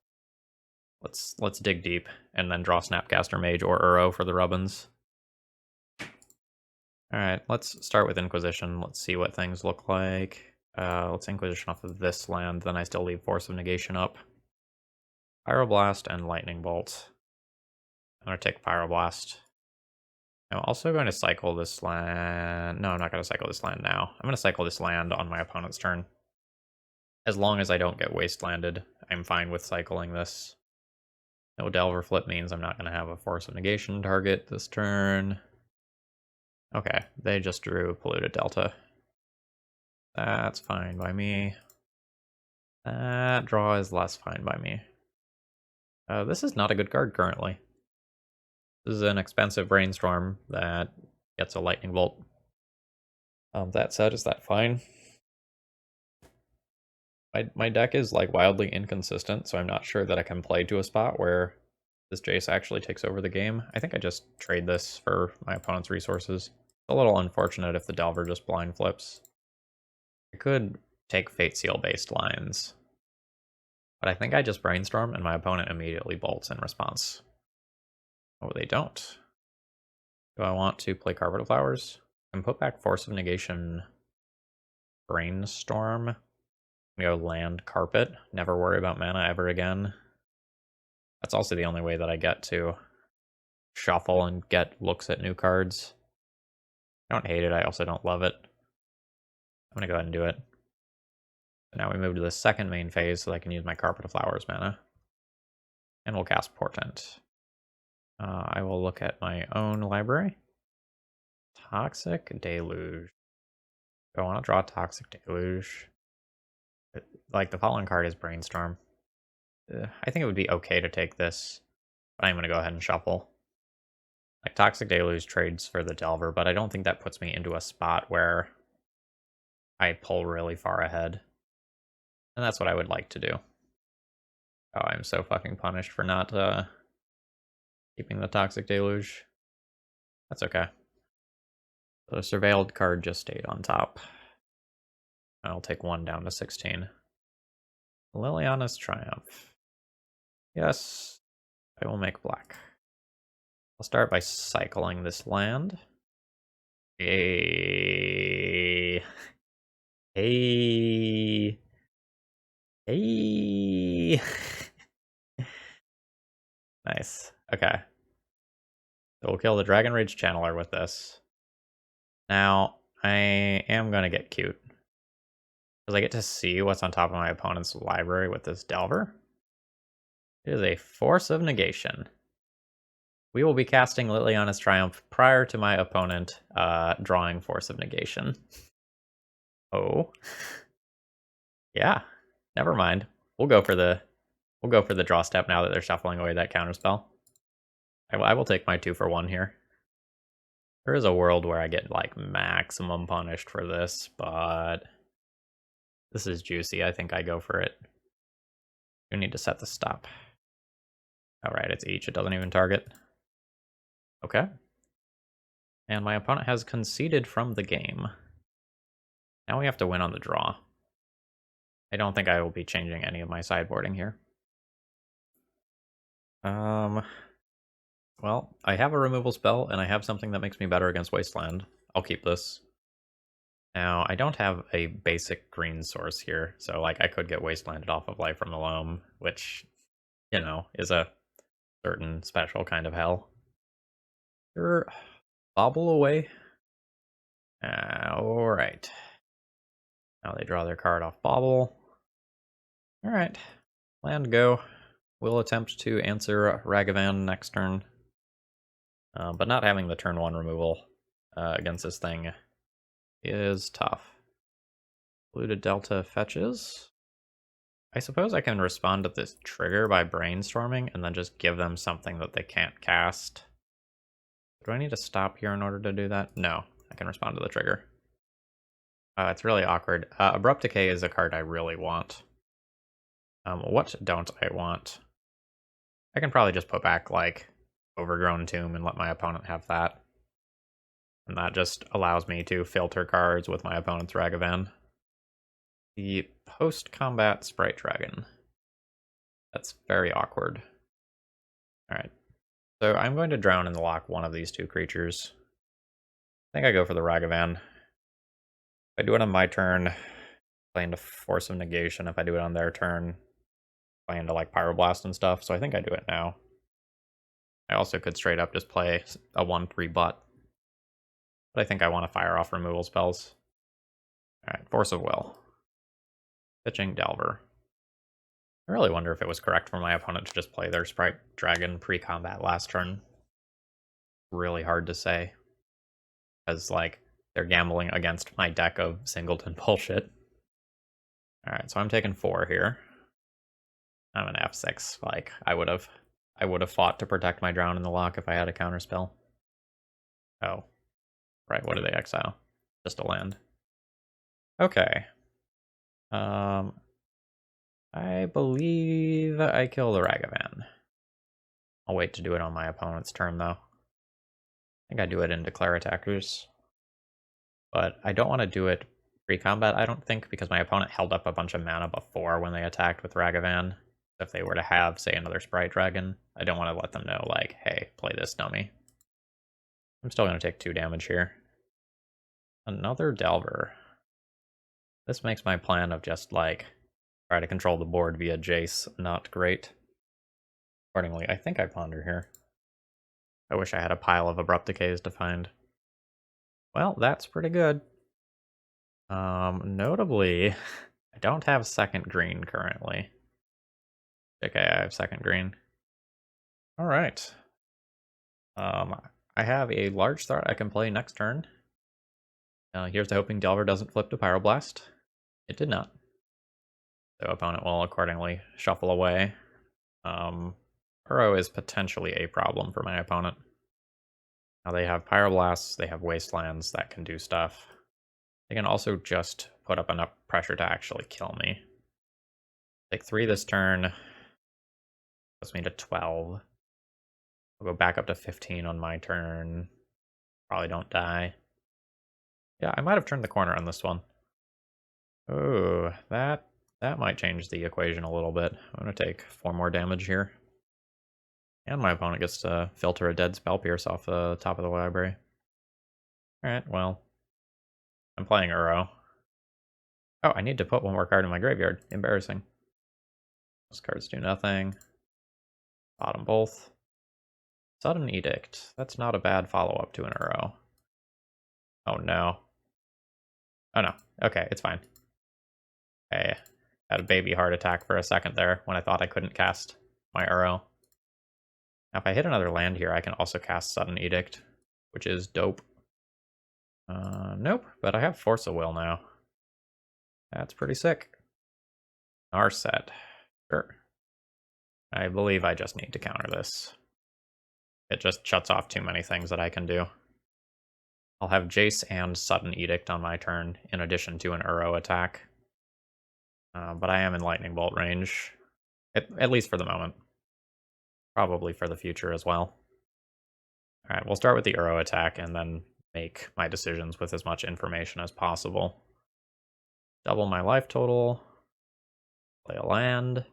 Let's dig deep and then draw Snapcaster Mage or Uro for the Rubbins. Alright, let's start with Inquisition. Let's see what things look like. Let's Inquisition off of this land, then I still leave Force of Negation up. Pyroblast and Lightning Bolt. I'm going to take Pyroblast. I'm also going to cycle this land. No, I'm not going to cycle this land now. I'm going to cycle this land on my opponent's turn. As long as I don't get wastelanded, I'm fine with cycling this. No Delver flip means I'm not going to have a Force of Negation target this turn. Okay, they just drew Polluted Delta. That's fine by me. That draw is less fine by me. This is not a good card currently. This is an expensive Brainstorm that gets a Lightning Bolt. That said, is that fine? My deck is like wildly inconsistent, so I'm not sure that I can play to a spot where this Jace actually takes over the game. I think I just trade this for my opponent's resources. It's a little unfortunate if the Delver just blind flips. I could take Fate Seal based lines, but I think I just Brainstorm and my opponent immediately bolts in response. Oh, they don't. Do I want to play Carpet of Flowers? And put back Force of Negation, Brainstorm. Go land Carpet. Never worry about mana ever again. That's also the only way that I get to shuffle and get looks at new cards. I don't hate it, I also don't love it. I'm gonna go ahead and do it. So now we move to the second main phase so that I can use my Carpet of Flowers mana. And we'll cast Portent. I will look at my own library. Toxic Deluge. Do I want to draw Toxic Deluge? Like, the following card is Brainstorm. I think it would be okay to take this, but I'm going to go ahead and shuffle. Like, Toxic Deluge trades for the Delver, but I don't think that puts me into a spot where I pull really far ahead. And that's what I would like to do. Oh, I'm so fucking punished for not keeping the Toxic Deluge. That's okay. So the Surveilled card just stayed on top. I'll take one down to 16. Liliana's Triumph. Yes, I will make black. I'll start by cycling this land. Hey. Hey. Hey. Nice. Okay. So we'll kill the Dragon Rage Channeler with this. Now, I am going to get cute. Because I get to see what's on top of my opponent's library with this Delver. It is a Force of Negation. We will be casting Liliana's Triumph prior to my opponent drawing Force of Negation. Oh. Yeah. Never mind. We'll go for the draw step now that they're shuffling away that counterspell. I will take my 2 for 1 here. There is a world where I get like maximum punished for this, but this is juicy. I think I go for it. You need to set the stop. Alright, it's each. It doesn't even target. Okay. And my opponent has conceded from the game. Now we have to win on the draw. I don't think I will be changing any of my sideboarding here. Well, I have a removal spell, and I have something that makes me better against Wasteland. I'll keep this. Now, I don't have a basic green source here, so like I could get Wastelanded off of Life from the Loam, which, you know, is a certain special kind of hell. Sure, bobble away. Alright. Now they draw their card off bobble. Alright, land go. We'll attempt to answer Ragavan next turn. But not having the turn 1 removal against this thing is tough. Polluted Delta fetches. I suppose I can respond to this trigger by brainstorming and then just give them something that they can't cast. Do I need to stop here in order to do that? No, I can respond to the trigger. It's really awkward. Abrupt Decay is a card I really want. What don't I want? I can probably just put back, like, Overgrown Tomb and let my opponent have that. And that just allows me to filter cards with my opponent's Ragavan. The post-combat Sprite Dragon. That's very awkward. Alright. So I'm going to drown and lock one of these two creatures. I think I go for the Ragavan. If I do it on my turn, play into Force of Negation. If I do it on their turn, play into like Pyroblast and stuff. So I think I do it now. I also could straight up just play a 1/3 butt. But I think I want to fire off removal spells. Alright, Force of Will. Pitching Delver. I really wonder if it was correct for my opponent to just play their Sprite Dragon pre-combat last turn. Really hard to say. Because, like, they're gambling against my deck of Singleton bullshit. Alright, so I'm taking 4 here. I'm an F6. Like, I would have fought to protect my Drown in the Lock if I had a counterspell. Oh. Right, what do they exile? Just a land. Okay. I believe I kill the Ragavan. I'll wait to do it on my opponent's turn, though. I think I do it in Declare Attackers. But I don't want to do it pre-combat, I don't think, because my opponent held up a bunch of mana before when they attacked with Ragavan. If they were to have, say, another Sprite Dragon, I don't want to let them know, like, hey, play this dummy. I'm still going to take 2 damage here. Another Delver. This makes my plan of just, like, try to control the board via Jace not great. Accordingly, I think I ponder here. I wish I had a pile of Abrupt Decays to find. Well, that's pretty good. Notably, I don't have second green currently. Okay, I have second green. Alright. I have a large threat I can play next turn. Here's to hoping Delver doesn't flip to Pyroblast. It did not. So opponent will accordingly shuffle away. Uro is potentially a problem for my opponent. Now they have Pyroblasts, they have Wastelands that can do stuff. They can also just put up enough pressure to actually kill me. Take 3 this turn. Puts me to 12. I'll go back up to 15 on my turn. Probably don't die. Yeah, I might have turned the corner on this one. Oh, that might change the equation a little bit. I'm going to take 4 more damage here. And my opponent gets to filter a dead Spell Pierce off the top of the library. Alright, well. I'm playing Uro. Oh, I need to put 1 more card in my graveyard. Embarrassing. Those cards do nothing. Bottom both. Sudden Edict. That's not a bad follow-up to an Uro. Oh no. Oh no. Okay, it's fine. I had a baby heart attack for a second there when I thought I couldn't cast my Uro. Now if I hit another land here, I can also cast Sudden Edict, which is dope. Nope, but I have Force of Will now. That's pretty sick. Narset. Sure. I believe I just need to counter this. It just shuts off too many things that I can do. I'll have Jace and Sudden Edict on my turn, in addition to an Uro attack. But I am in Lightning Bolt range, at least for the moment. Probably for the future as well. Alright, we'll start with the Uro attack and then make my decisions with as much information as possible. Double my life total. Play a land.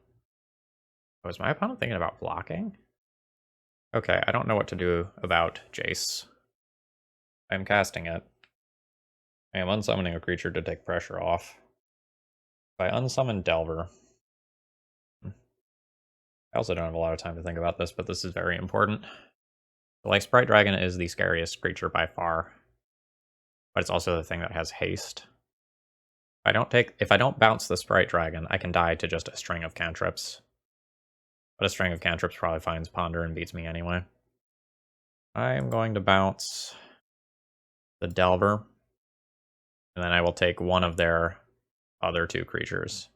Oh, is my opponent thinking about blocking? Okay, I don't know what to do about Jace. I'm casting it. I am unsummoning a creature to take pressure off. If I unsummon Delver... I also don't have a lot of time to think about this, but this is very important. So, like, Sprite Dragon is the scariest creature by far. But it's also the thing that has haste. If I don't bounce the Sprite Dragon, I can die to just a string of cantrips. But a string of cantrips probably finds Ponder and beats me anyway. I'm going to bounce the Delver. And then I will take one of their other 2 creatures.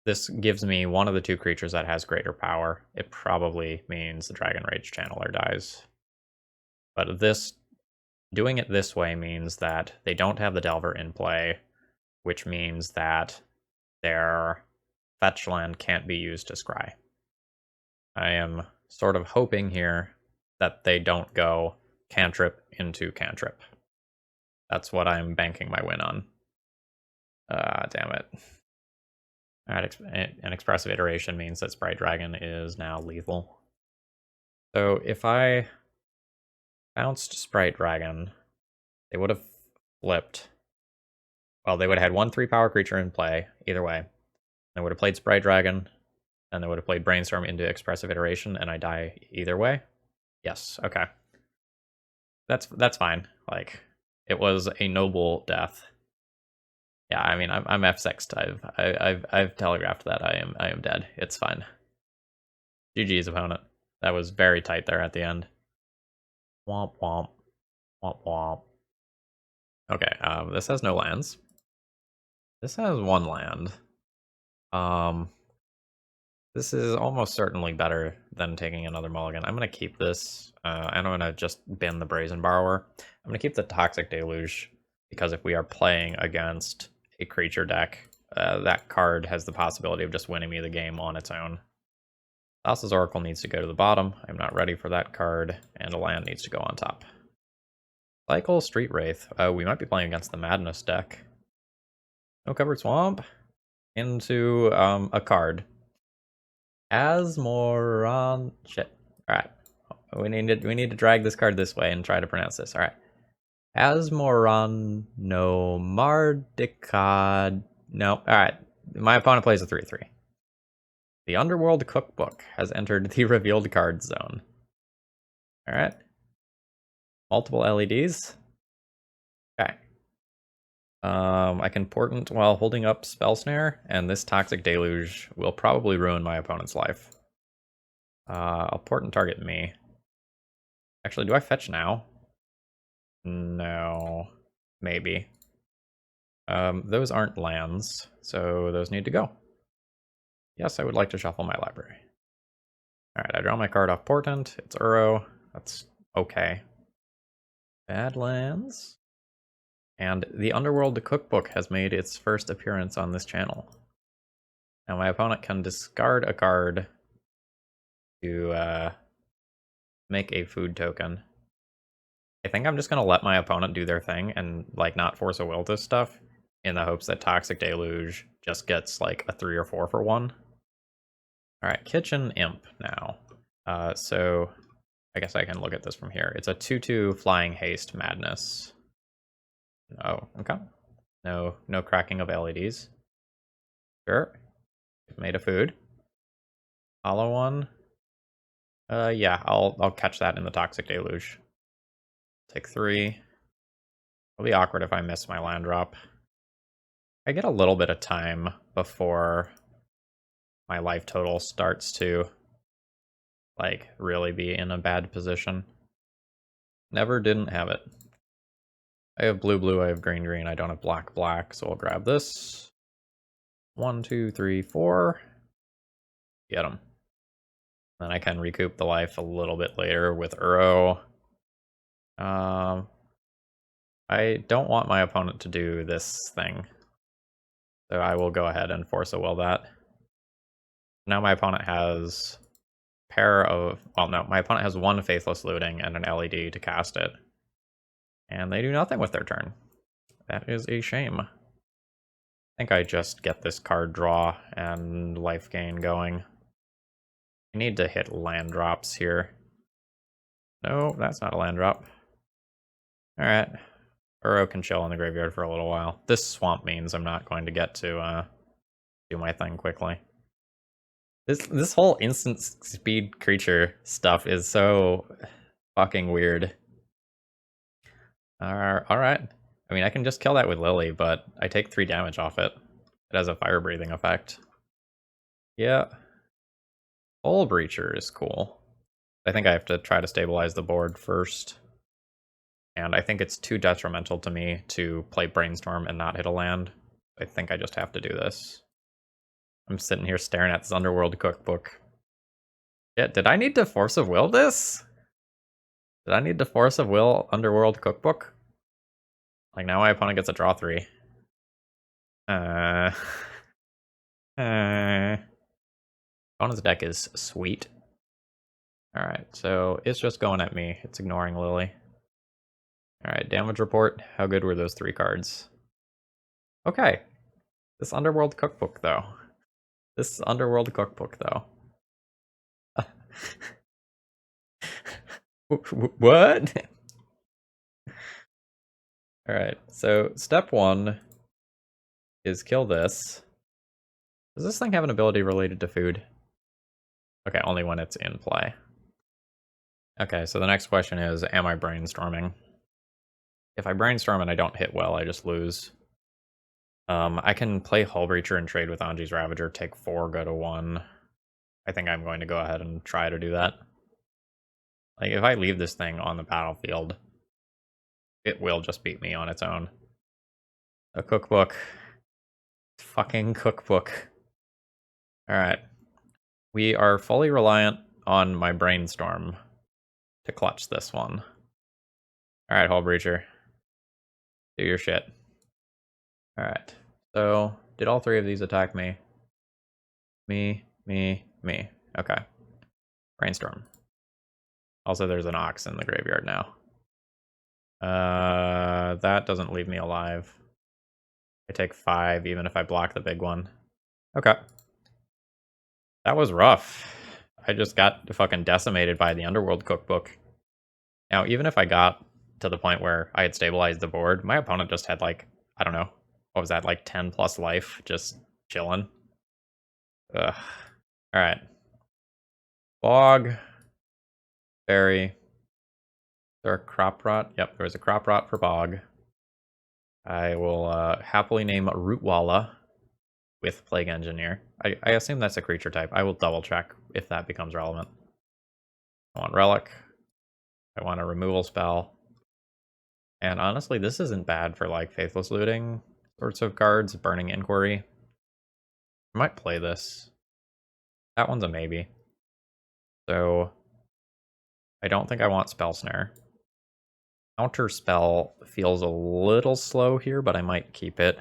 This gives me one of the 2 creatures that has greater power. It probably means the Dragon Rage Channeler dies. But doing it this way means that they don't have the Delver in play, which means that their fetch land can't be used to scry. I am sort of hoping here that they don't go cantrip into cantrip. That's what I'm banking my win on. Damn it. Alright, an expressive iteration means that Sprite Dragon is now lethal. So if I bounced Sprite Dragon, they would have flipped. Well, they would have had one 3-power creature in play, either way. They would have played Sprite Dragon, and they would have played Brainstorm into Expressive Iteration, and I die either way. Yes, okay. That's fine. Like, it was a noble death. Yeah, I mean, I'm F6'd. I've telegraphed that I am dead. It's fine. GG's opponent. That was very tight there at the end. Womp womp. Womp womp. Okay, this has no lands. This has one land. This is almost certainly better than taking another mulligan. I'm gonna keep this, and I'm gonna just bin the Brazen Borrower. I'm gonna keep the Toxic Deluge, because if we are playing against a creature deck, that card has the possibility of just winning me the game on its own. Thassa's Oracle needs to go to the bottom. I'm not ready for that card, and a land needs to go on top. Cycle Street Wraith. We might be playing against the Madness deck. No Covered Swamp into a card. Asmoron. Shit. All right. We need to drag this card this way and try to pronounce this. All right. Asmoron no Mardikad. No. All right. My opponent plays a 3/3. The Underworld Cookbook has entered the revealed cards zone. All right. Multiple LEDs. Okay. I can Portent while holding up Spell Snare, and this Toxic Deluge will probably ruin my opponent's life. I'll Portent target me. Actually, do I fetch now? No. Maybe. Those aren't lands, so those need to go. Yes, I would like to shuffle my library. Alright, I draw my card off Portent. It's Uro. That's okay. Badlands. And the Underworld Cookbook has made its first appearance on this channel. Now my opponent can discard a card to make a food token. I think I'm just going to let my opponent do their thing and like not force a will to stuff in the hopes that Toxic Deluge just gets like a 3 or 4 for 1. Alright, Kitchen Imp now. So I guess I can look at this from here. It's a 2/2 Flying Haste Madness. Oh, okay. No cracking of LEDs. Sure. Made a food. Hollow one. Yeah, I'll catch that in the Toxic Deluge. Take 3. It'll be awkward if I miss my land drop. I get a little bit of time before my life total starts to like really be in a bad position. Never didn't have it. I have blue, I have green, I don't have black, so I'll grab this. 1, 2, 3, 4. Get him. Then I can recoup the life a little bit later with Uro. I don't want my opponent to do this thing, so I will go ahead and force a will that. Now my opponent has pair of, well no, my opponent has 1 Faithless Looting and an LED to cast it. And they do nothing with their turn. That is a shame. I think I just get this card draw and life gain going. I need to hit land drops here. No, that's not a land drop. Alright. Uro can chill in the graveyard for a little while. This swamp means I'm not going to get to do my thing quickly. This whole instant speed creature stuff is so fucking weird. Alright. I mean, I can just kill that with Lily, but I take 3 damage off it. It has a fire breathing effect. Yeah. Soul Breacher is cool. I think I have to try to stabilize the board first. And I think it's too detrimental to me to play Brainstorm and not hit a land. I think I just have to do this. I'm sitting here staring at this Underworld Cookbook. Yeah, did I need to Force of Will this? Did I need to Force of Will Underworld Cookbook? Like, now my opponent gets a draw 3. Opponent's deck is sweet. Alright, so it's just going at me. It's ignoring Lily. Alright, damage report. How good were those 3 cards? Okay. This Underworld Cookbook, though. This Underworld Cookbook, though. What? Alright, so step 1 is kill this. Does this thing have an ability related to food? Okay, only when it's in play. Okay, so the next question is, am I brainstorming? If I brainstorm and I don't hit well, I just lose. I can play Hull Breacher and trade with Anji's Ravager, take 4, go to 1. I think I'm going to go ahead and try to do that. Like, if I leave this thing on the battlefield, it will just beat me on its own. A cookbook. Fucking cookbook. Alright. We are fully reliant on my brainstorm to clutch this one. Alright, Hull Breacher. Do your shit. Alright. So, did all 3 of these attack me? Me. Okay. Brainstorm. Also, there's an ox in the graveyard now. That doesn't leave me alive. I take 5, even if I block the big one. Okay. That was rough. I just got fucking decimated by the Underworld Cookbook. Now, even if I got to the point where I had stabilized the board, my opponent just had, like, I don't know, what was that, like 10 plus life, just chilling. Ugh. Alright. Bog. Berry. Is there a crop rot? Yep, there was a crop rot for Bog. I will happily name Rootwalla with Plague Engineer. I assume that's a creature type. I will double check if that becomes relevant. I want Relic. I want a removal spell. And honestly, this isn't bad for like Faithless Looting sorts of cards. Burning Inquiry. I might play this. That one's a maybe. So I don't think I want Spell Snare. Counter Spell feels a little slow here, but I might keep it.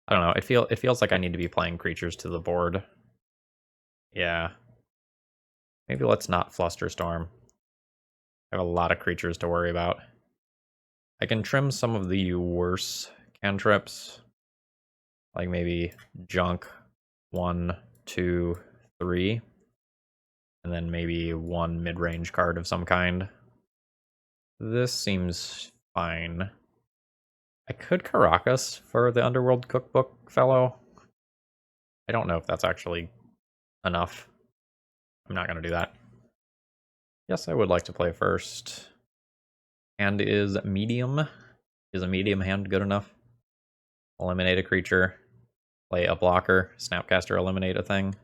I don't know. It feels like I need to be playing creatures to the board. Yeah. Maybe let's not Flusterstorm. I have a lot of creatures to worry about. I can trim some of the worse cantrips. Like maybe Junk 1, 2, 3. And then maybe 1 mid-range card of some kind. This seems fine. I could Caracas for the Underworld Cookbook fellow. I don't know if that's actually enough. I'm not going to do that. Yes, I would like to play first. Hand is medium. Is a medium hand good enough? Eliminate a creature. Play a blocker. Snapcaster, eliminate a thing.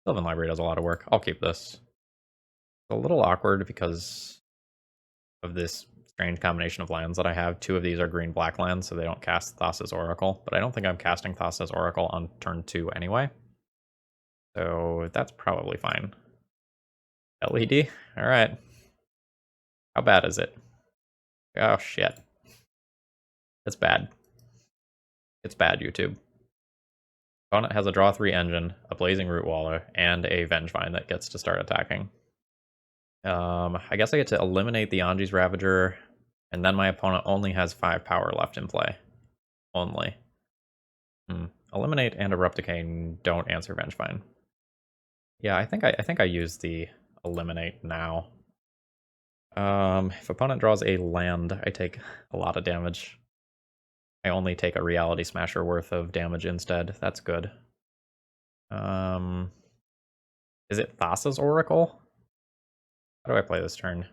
Sylvan Library does a lot of work. I'll keep this. It's a little awkward because of this strange combination of lands that I have. 2 of these are green-black lands, so they don't cast Thassa's Oracle. But I don't think I'm casting Thassa's Oracle on turn 2 anyway. So that's probably fine. LED? Alright. How bad is it? Oh, shit. It's bad. It's bad, YouTube. Opponent has a draw 3 engine, a Blazing Rootwaller, and a Vengevine that gets to start attacking. I guess I get to eliminate the Anji's Ravager, and then my opponent only has 5 power left in play. Only. Eliminate and Abrupt Decay don't answer Vengevine. Yeah, I think I use the eliminate now. If opponent draws a land, I take a lot of damage. I only take a Reality Smasher worth of damage instead. That's good. Is it Thassa's Oracle? How do I play this turn?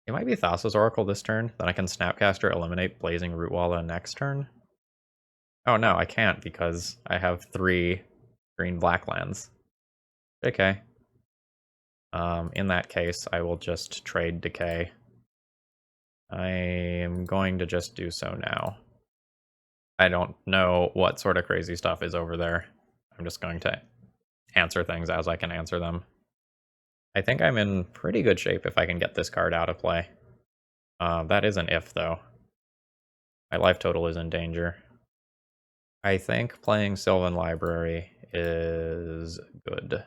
It might be Thassa's Oracle this turn. Then I can Snapcaster, eliminate Blazing Rootwalla next turn. Oh no, I can't because I have 3 green-black lands. Okay. In that case, I will just trade Decay. I am going to just do so now. I don't know what sort of crazy stuff is over there. I'm just going to answer things as I can answer them. I think I'm in pretty good shape if I can get this card out of play. That is an if, though. My life total is in danger. I think playing Sylvan Library is good.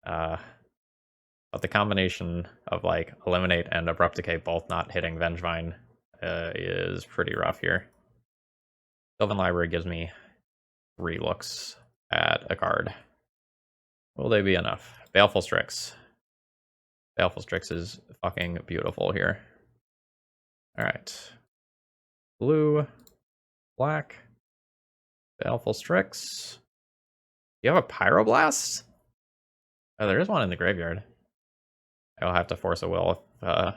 But the combination of, like, Eliminate and Abrupt Decay both not hitting Vengevine is pretty rough here. Sylvan Library gives me 3 looks at a card. Will they be enough? Baleful Strix. Baleful Strix is fucking beautiful here. Alright. Blue, black, Baleful Strix. You have a Pyroblast? Oh, there is one in the graveyard. I'll have to force a will if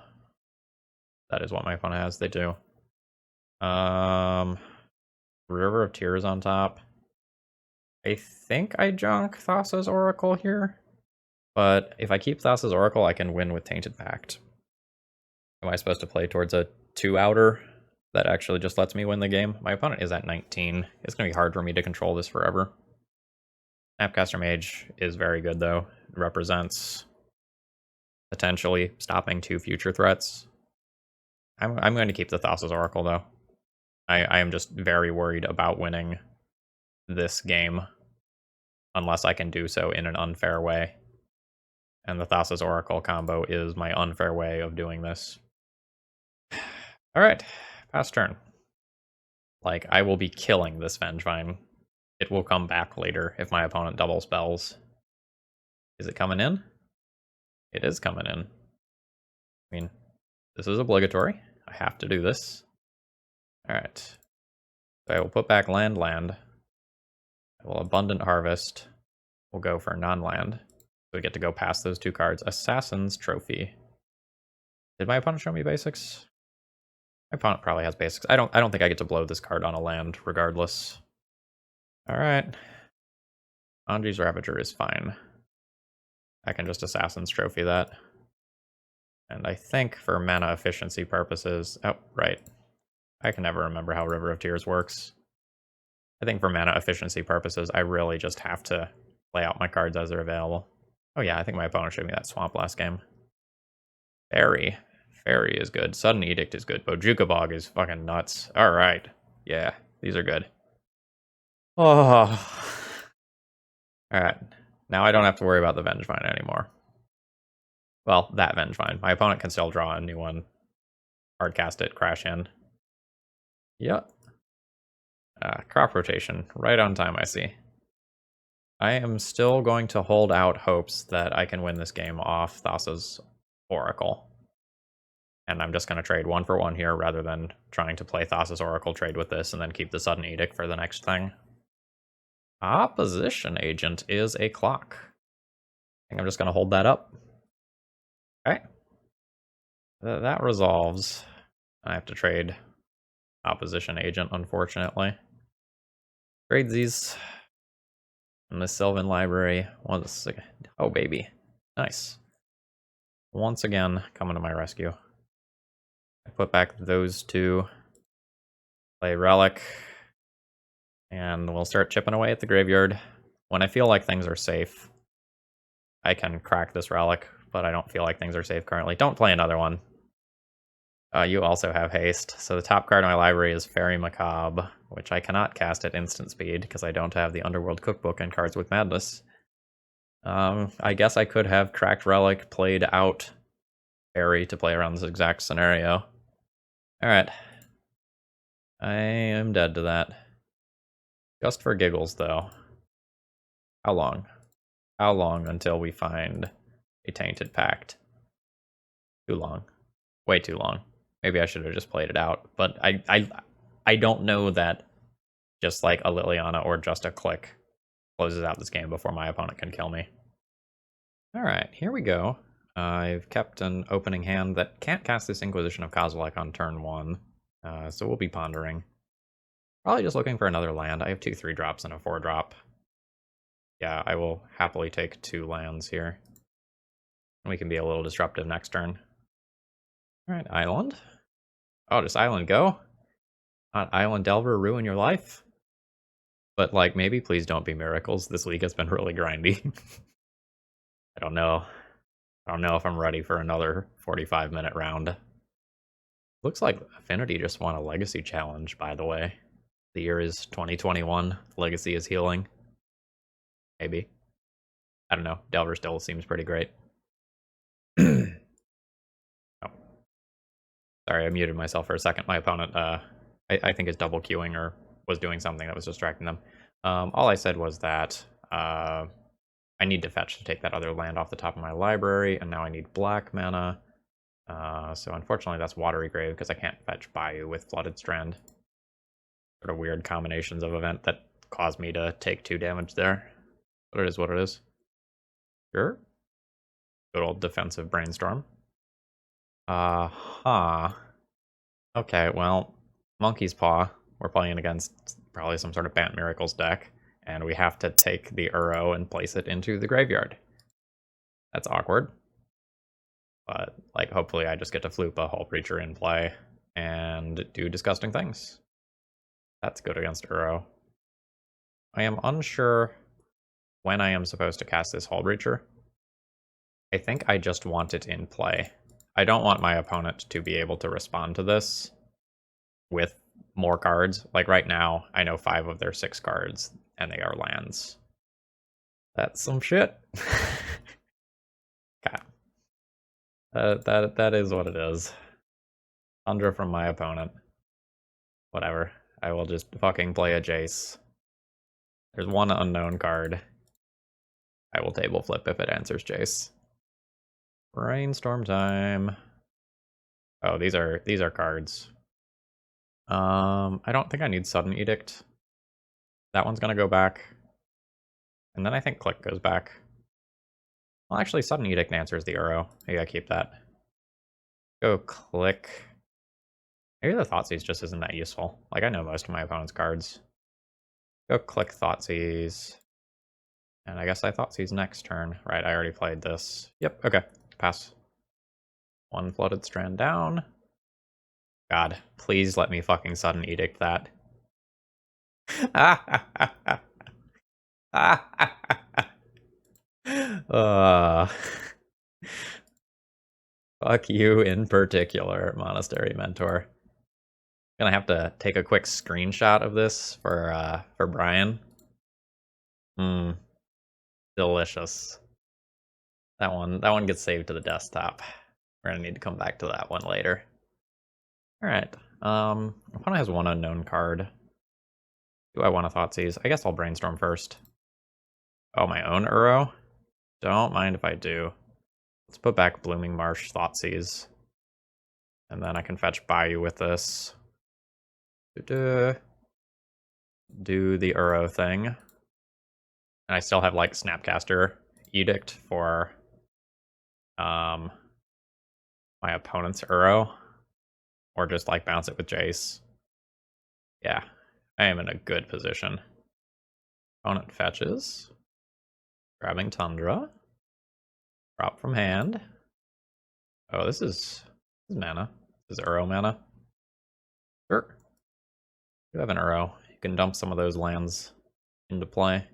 that is what my opponent has. They do. River of Tears on top. I think I junk Thassa's Oracle here. But if I keep Thassa's Oracle, I can win with Tainted Pact. Am I supposed to play towards a 2-outer that actually just lets me win the game? My opponent is at 19. It's going to be hard for me to control this forever. Snapcaster Mage is very good, though. It represents potentially stopping 2 future threats. I'm going to keep the Thassa's Oracle, though. I am just very worried about winning this game unless I can do so in an unfair way. And the Thassa's Oracle combo is my unfair way of doing this. Alright, pass turn. Like, I will be killing this Vengevine. It will come back later if my opponent double spells. Is it coming in? It is coming in. I mean, this is obligatory. I have to do this. Alright. So I will put back land. I will Abundant Harvest. We'll go for non-land. So we get to go past those 2 cards. Assassin's Trophy. Did my opponent show me basics? My opponent probably has basics. I don't think I get to blow this card on a land, regardless. Alright. Anji's Ravager is fine. I can just Assassin's Trophy that. And I think for mana efficiency purposes... Oh, right. I can never remember how River of Tears works. I think for mana efficiency purposes, I really just have to play out my cards as they're available. Oh yeah, I think my opponent showed me that swamp last game. Fairy is good. Sudden Edict is good. Bojuka Bog is fucking nuts. Alright. Yeah, these are good. Oh. Alright. Now I don't have to worry about the Vengevine anymore. Well, that Vengevine. My opponent can still draw a new one. Hardcast it, crash in. Yep. Crop rotation. Right on time, I see. I am still going to hold out hopes that I can win this game off Thassa's Oracle. And I'm just going to trade 1 for 1 here rather than trying to play Thassa's Oracle, trade with this, and then keep the Sudden Edict for the next thing. Opposition Agent is a clock. I think I'm just going to hold that up. Okay. That resolves. I have to trade Opposition Agent, unfortunately. Trade these in the Sylvan Library. Oh, baby. Nice. Once again, coming to my rescue. I put back those 2. Play Relic. And we'll start chipping away at the graveyard. When I feel like things are safe, I can crack this Relic, but I don't feel like things are safe currently. Don't play another one. You also have haste. So the top card in my library is Fairy Macabre, which I cannot cast at instant speed because I don't have the Underworld Cookbook and Cards with Madness. I guess I could have cracked Relic, played out Fairy to play around this exact scenario. Alright. I am dead to that. Just for giggles, though. How long? How long until we find a Tainted Pact? Too long. Way too long. Maybe I should have just played it out. But I don't know that just like a Liliana or just a click closes out this game before my opponent can kill me. Alright, here we go. I've kept an opening hand that can't cast this Inquisition of Kozilek on turn 1. So we'll be pondering. Probably just looking for another land. I have 2 3-drops and a 4-drop. Yeah, I will happily take 2 lands here. We can be a little disruptive next turn. Alright, Island. Oh, does Island go? Not Island Delver ruin your life? But, like, maybe please don't be miracles. This week has been really grindy. I don't know. I don't know if I'm ready for another 45-minute round. Looks like Affinity just won a Legacy Challenge, by the way. The year is 2021. Legacy is healing. Maybe. I don't know. Delver still seems pretty great. Oh. Sorry, I muted myself for a second. My opponent, I think is double queuing or was doing something that was distracting them. All I said was that I need to fetch to take that other land off the top of my library, and now I need black mana. So unfortunately that's Watery Grave, because I can't fetch Bayou with Flooded Strand. Sort of weird combinations of event that caused me to take 2 damage there. But it is what it is. Sure. Good old defensive brainstorm. Okay, well, Monkey's Paw. We're playing against probably some sort of Bant Miracles deck, and we have to take the Uro and place it into the graveyard. That's awkward. But, like, hopefully I just get to floop a Hull Breacher in play and do disgusting things. That's good against Uro. I am unsure when I am supposed to cast this Hull Breacher. I think I just want it in play. I don't want my opponent to be able to respond to this with more cards. Like right now, I know 5 of their 6 cards, and they are lands. That's some shit. God. That is what it is. Tundra from my opponent. Whatever. I will just fucking play a Jace. There's 1 unknown card. I will table flip if it answers Jace. Brainstorm time. Oh, these are cards. I don't think I need Sudden Edict. That one's gonna go back. And then I think Click goes back. Well, actually, Sudden Edict answers the Uro. Maybe I keep that. Go Click. Maybe the Thoughtseize just isn't that useful. Like, I know most of my opponent's cards. Go Click Thoughtseize. And I guess I Thoughtseize next turn. Right, I already played this. Yep, okay. Pass. 1 Flooded Strand down. God, please let me fucking Sudden Edict that. Fuck you in particular, Monastery Mentor. Gonna have to take a quick screenshot of this for Brian. Delicious. That one gets saved to the desktop. We're gonna need to come back to that one later. Alright. Opponent has 1 unknown card. Do I want to Thoughtseize? I guess I'll brainstorm first. Oh, my own Uro? Don't mind if I do. Let's put back Blooming Marsh Thoughtseize. And then I can fetch Bayou with this. Do the Uro thing. And I still have, like, Snapcaster Edict for my opponent's Uro. Or just, like, bounce it with Jace. Yeah, I am in a good position. Opponent fetches. Grabbing Tundra. Drop from hand. Oh, this is mana. This is Uro mana. Sure. You have an Uro. You can dump some of those lands into play.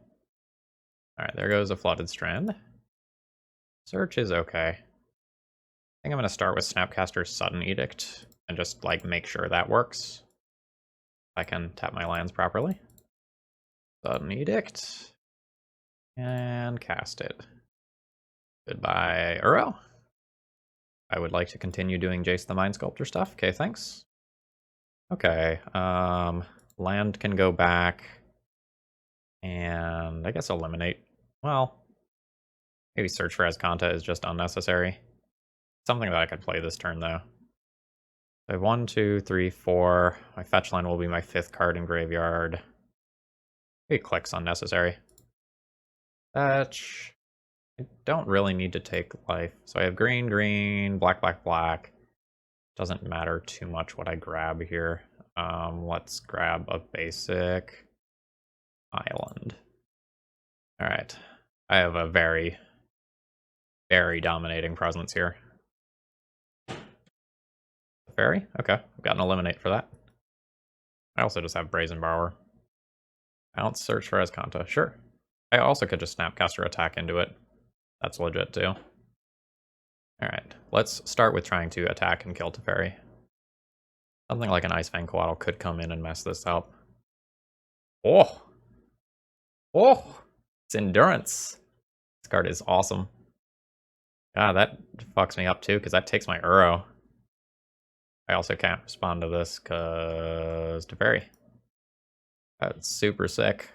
Alright, there goes a Flooded Strand. Search is okay. I think I'm going to start with Snapcaster's Sudden Edict and just, like, make sure that works. I can tap my lands properly. Sudden Edict. And cast it. Goodbye, Uro. I would like to continue doing Jace the Mind Sculptor stuff. Okay, thanks. Okay, land can go back. And I guess eliminate. Well, maybe Search for Azcanta is just unnecessary. Something that I could play this turn, though. I have 1, 2, 3, 4. My fetch line will be my 5th card in graveyard. Maybe Click's unnecessary. Fetch. I don't really need to take life. So I have green, green, black, black, black. Doesn't matter too much what I grab here. Let's grab a basic island. Alright. I have a very, very dominating presence here. Fairy? Okay. I've got an eliminate for that. I also just have Brazen Borrower. Bounce, Search for Azcanta. Sure. I also could just Snapcaster attack into it. That's legit too. Alright, let's start with trying to attack and kill Teferi. Something like an Icefang Coatl could come in and mess this up. Oh! Oh! It's Endurance! This card is awesome. God, that fucks me up too, because that takes my Uro. I also can't respond to this, because Teferi. That's super sick.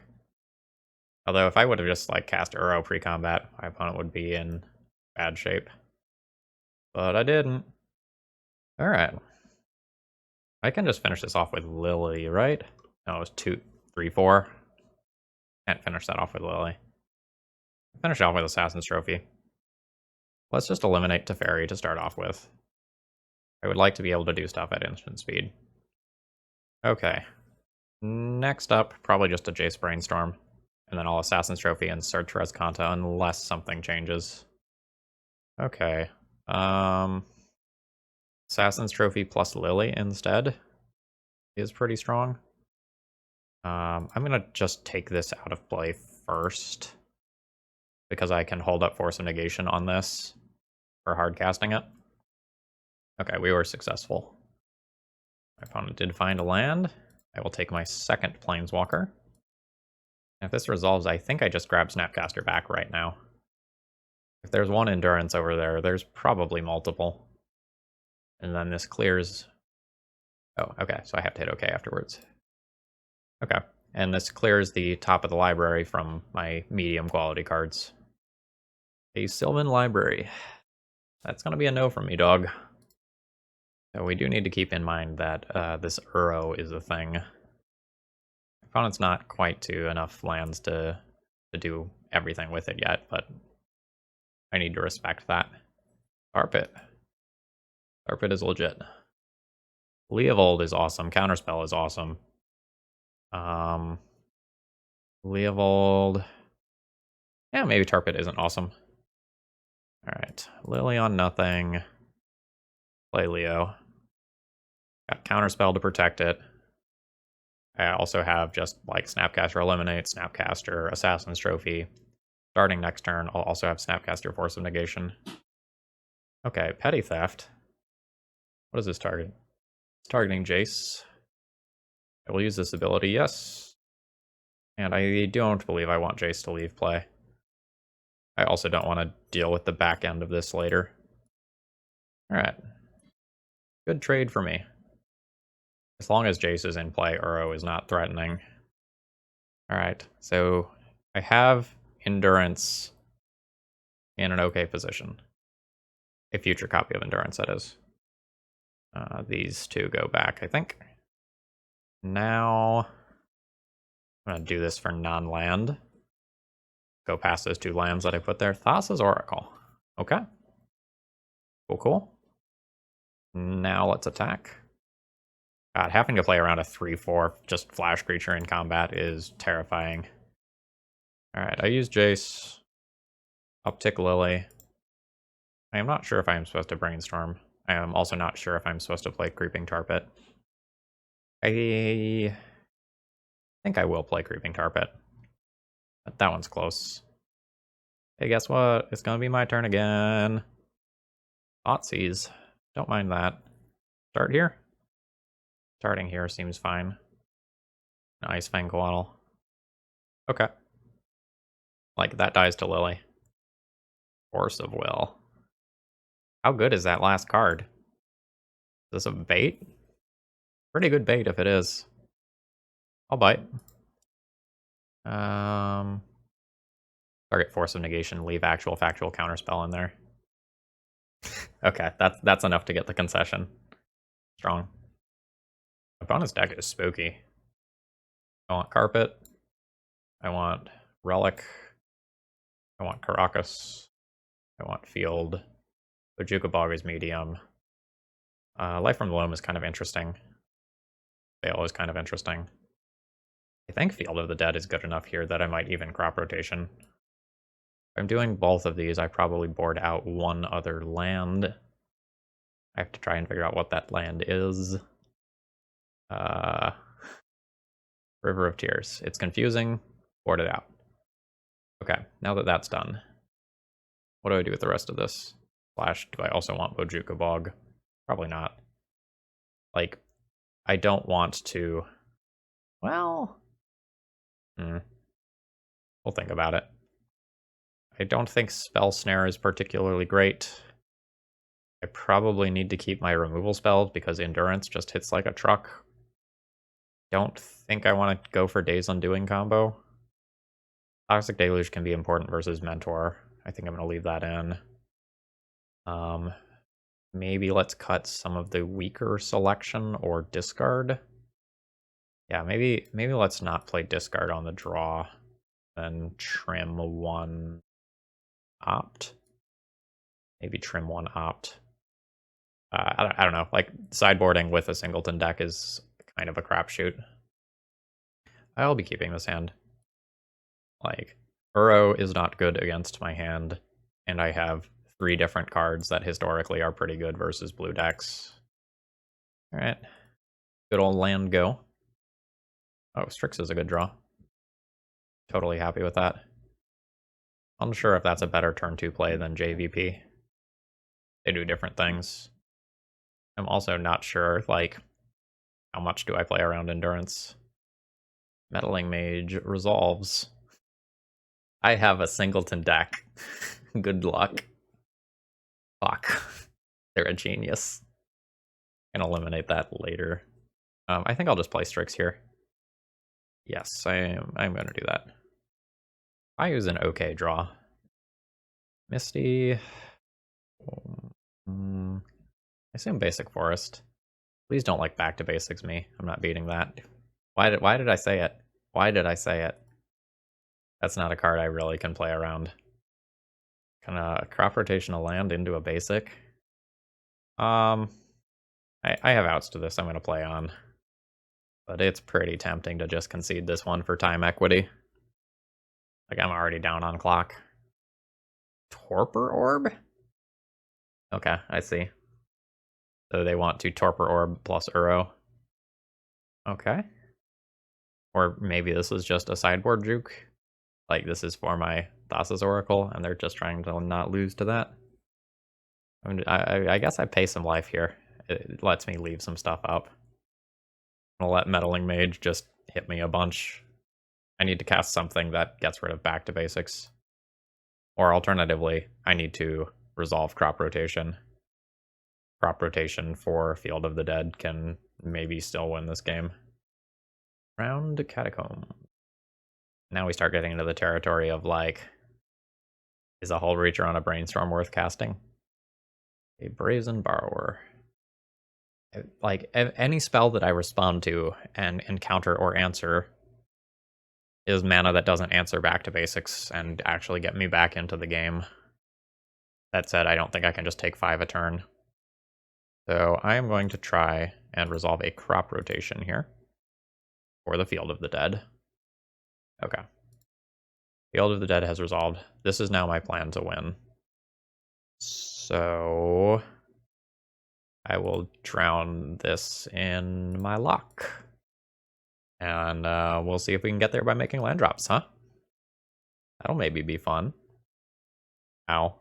Although if I would have just like cast Uro pre-combat, my opponent would be in bad shape. But I didn't. Alright. I can just finish this off with Lily, right? No, it was 2, 3, 4. Can't finish that off with Lily. Finish off with Assassin's Trophy. Let's just eliminate Teferi to start off with. I would like to be able to do stuff at instant speed. Okay. Next up, probably just a Jace Brainstorm. And then I'll Assassin's Trophy and search for Escanta unless something changes. Okay. Assassin's Trophy plus Lily instead is pretty strong. I'm gonna just take this out of play first, because I can hold up Force of Negation on this for hard casting it. Okay, we were successful. My opponent did find a land. I will take my second Planeswalker. If this resolves, I think I just grab Snapcaster back right now. If there's one Endurance over there, there's probably multiple. And then this clears... Oh, okay, so I have to hit OK afterwards. Okay, and this clears the top of the library from my medium quality cards. A Sylvan Library. That's going to be a no from me, dog. So we do need to keep in mind that this Uro is a thing. Opponent's not quite to enough lands to do everything with it yet, but I need to respect that. Carpet. Carpet is legit. Leovold is awesome. Counterspell is awesome. Leovold. Yeah, maybe Tarpit isn't awesome. Alright. Lily on nothing. Play Leo. Got Counterspell to protect it. I also have just like Snapcaster Eliminate, Snapcaster, Assassin's Trophy. Starting next turn, I'll also have Snapcaster Force of Negation. Okay, Petty Theft. What is this target? It's targeting Jace. I will use this ability, yes. And I don't believe I want Jace to leave play. I also don't want to deal with the back end of this later. Alright. Good trade for me. As long as Jace is in play, Uro is not threatening. Alright, so I have Endurance in an okay position. A future copy of Endurance, that is. These two go back, I think. Now, I'm going to do this for non-land. Go past those 2 lands that I put there. Thassa's Oracle. Okay. Cool, cool. Now let's attack. God, having to play around a 3/4 just flash creature in combat is terrifying. Alright, I use Jace. Uptick Lily. I am not sure if I am supposed to Brainstorm. I am also not sure if I'm supposed to play Creeping Tarpit. I think I will play Creeping Tarpit. But that one's close. Hey, guess what? It's gonna be my turn again. Thoughtseize. Don't mind that. Start here? Starting here seems fine. Nice Fang Coatl. Okay. Like, that dies to Lily. Force of Will. How good is that last card? Is this a bait? Pretty good bait if it is. I'll bite. Target Force of Negation, leave actual factual counterspell in there. Okay, that's enough to get the concession. Strong. Opponent's deck is spooky. I want Carpet. I want Relic. I want Caracas. I want Field. Bojuka Bog is medium. Life from the Loam is kind of interesting. Veil is kind of interesting. I think Field of the Dead is good enough here that I might even crop rotation. If I'm doing both of these, I probably board out one other land. I have to try and figure out what that land is. River of Tears. It's confusing. Board it out. Okay, now that that's done, what do I do with the rest of this? Slash, do I also want Bojuka Bog? Probably not. Like, I don't want to... Well... We'll think about it. I don't think Spell Snare is particularly great. I probably need to keep my removal spells because Endurance just hits like a truck. Don't think I want to go for Days Undoing combo. Toxic Deluge can be important versus Mentor. I think I'm going to leave that in. Maybe let's cut some of the weaker selection or discard. Yeah, maybe let's not play discard on the draw. Then trim one opt. Maybe trim one opt. I don't know. Like, sideboarding with a Singleton deck is kind of a crapshoot. I'll be keeping this hand. Like, Uro is not good against my hand, and I have 3 different cards that historically are pretty good versus blue decks. Alright. Good old land go. Oh, Strix is a good draw. Totally happy with that. Unsure if that's a better turn 2 play than JVP. They do different things. I'm also not sure, like, how much do I play around Endurance? Meddling Mage resolves. I have a Singleton deck. Good luck. Fuck. They're a genius. Can eliminate that later. I think I'll just play Strix here. Yes, I'm gonna do that. I use an okay draw. Misty. I assume Basic Forest. Please don't like back to basics me. I'm not beating that. Why did I say it? Why did I say it? That's not a card I really can play around. Can a crop rotation a land into a basic? I have outs to this I'm gonna play on. But it's pretty tempting to just concede this one for time equity. Like, I'm already down on clock. Torpor Orb? Okay, I see. So they want to Torpor Orb plus Uro. Okay. Or maybe this is just a sideboard juke. Like, this is for my Thassa's Oracle, and they're just trying to not lose to that. I guess I pay some life here. It lets me leave some stuff up. I'll let Meddling Mage just hit me a bunch. I need to cast something that gets rid of back to basics. Or alternatively, I need to resolve crop rotation. Crop rotation for Field of the Dead can maybe still win this game. Round Catacomb. Now we start getting into the territory of, like, is a Hull Reacher on a Brainstorm worth casting? A Brazen Borrower. Like, any spell that I respond to and encounter or answer is mana that doesn't answer back to basics and actually get me back into the game. That said, I don't think I can just take 5 a turn. So I am going to try and resolve a crop rotation here for the Field of the Dead. Okay. Field of the Dead has resolved. This is now my plan to win. So I will drown this in my lock. And we'll see if we can get there by making land drops, huh? That'll maybe be fun. Ow.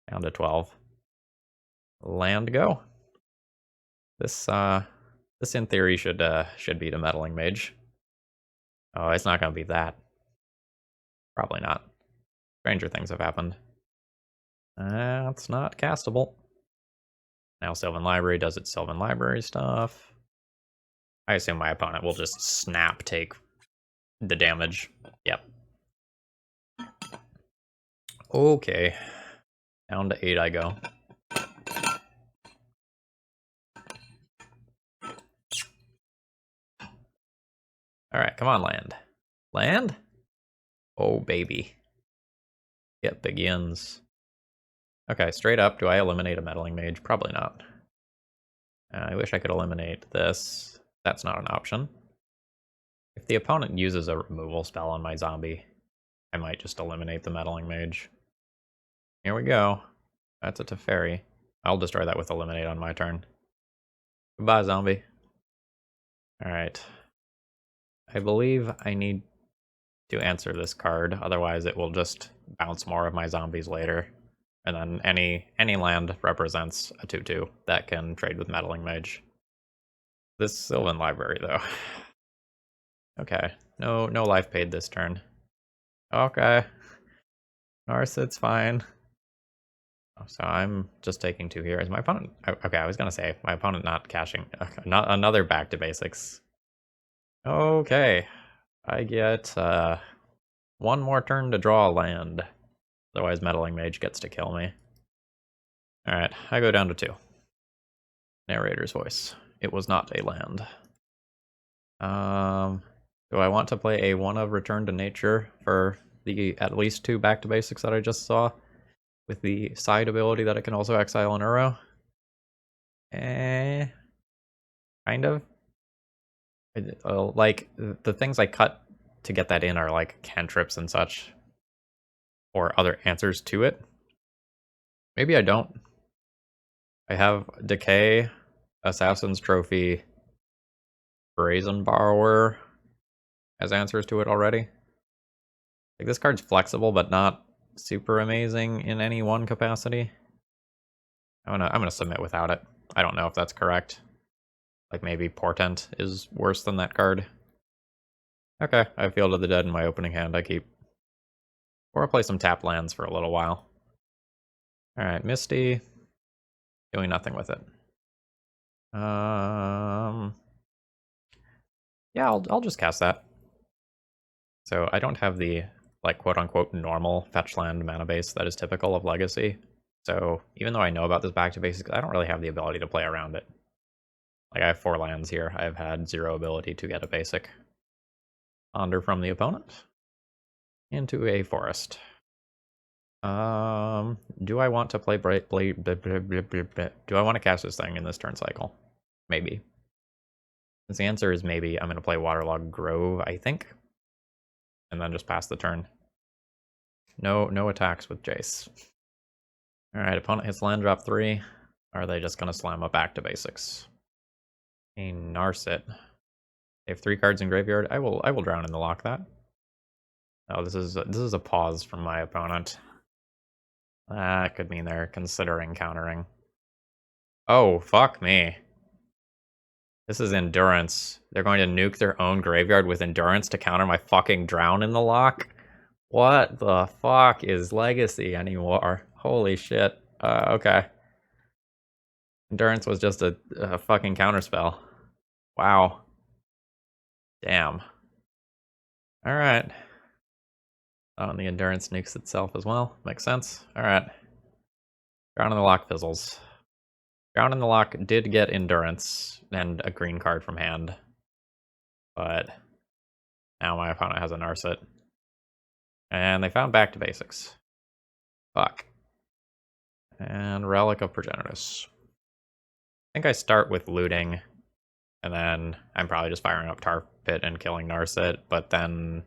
Down to 12. Land go. This in theory should beat a Meddling Mage. Oh, it's not gonna be that. Probably not. Stranger things have happened. That's not castable. Now Sylvan Library does its Sylvan Library stuff. I assume my opponent will just snap take the damage. Yep. Okay. Down to 8 I go. Alright, come on, land. Land? Oh, baby. It begins. Okay, straight up, do I eliminate a Meddling Mage? Probably not. I wish I could eliminate this. That's not an option. If the opponent uses a removal spell on my zombie, I might just eliminate the Meddling Mage. Here we go. That's a Teferi. I'll destroy that with Eliminate on my turn. Goodbye, zombie. Alright. I believe I need to answer this card, otherwise it will just bounce more of my zombies later. And then any land represents a 2/2 that can trade with Meddling Mage. This Sylvan Library, though. Okay, no life paid this turn. Okay. Narset's fine. So I'm just taking 2 here. Is my opponent... Okay, I was gonna say, my opponent not cashing... Not another back to basics. Okay. I get 1 one more turn to draw a land. Otherwise, Meddling Mage gets to kill me. Alright, I go down to 2. Narrator's voice. It was not a land. Do I want to play a 1 of Return to Nature for the at least 2 back to basics that I just saw? With the side ability that it can also exile an Uro? Kind of. Like, the things I cut to get that in are like cantrips and such. Or other answers to it. Maybe I don't. I have Decay, Assassin's Trophy, Brazen Borrower as answers to it already. Like, this card's flexible, but not super amazing in any one capacity. I'm gonna submit without it. I don't know if that's correct. Like, maybe Portent is worse than that card. Okay, I have Field of the Dead in my opening hand. I keep. Or I'll play some tap lands for a little while. Alright, Misty. Doing nothing with it. Yeah, I'll just cast that. So I don't have the, like, quote-unquote normal fetch land mana base that is typical of Legacy. So even though I know about this back to basics, I don't really have the ability to play around it. Like, I have 4 lands here. I've had 0 ability to get a basic. Ponder from the opponent. Into a forest. Do I want to play do I want to cast this thing in this turn cycle? Maybe. Since the answer is maybe, I'm going to play Waterlogged Grove, I think. And then just pass the turn. No attacks with Jace. Alright, opponent hits land drop 3. Are they just going to slam a back to basics? A Narset. They have 3 cards in graveyard. I will drown in the lock that. Oh, this is a pause from my opponent. That could mean they're considering countering. Oh, fuck me. This is Endurance. They're going to nuke their own graveyard with Endurance to counter my fucking drown in the lock? What the fuck is Legacy anymore? Holy shit. Okay. Endurance was just a fucking counterspell. Wow. Damn. Alright. Oh, and the Endurance nukes itself as well. Makes sense. Alright. Drown in the lock fizzles. Drown in the lock did get Endurance and a green card from hand. But now my opponent has a Narset. And they found back to basics. Fuck. And Relic of Progenitus. I think I start with looting, and then I'm probably just firing up Tar Pit and killing Narset, but then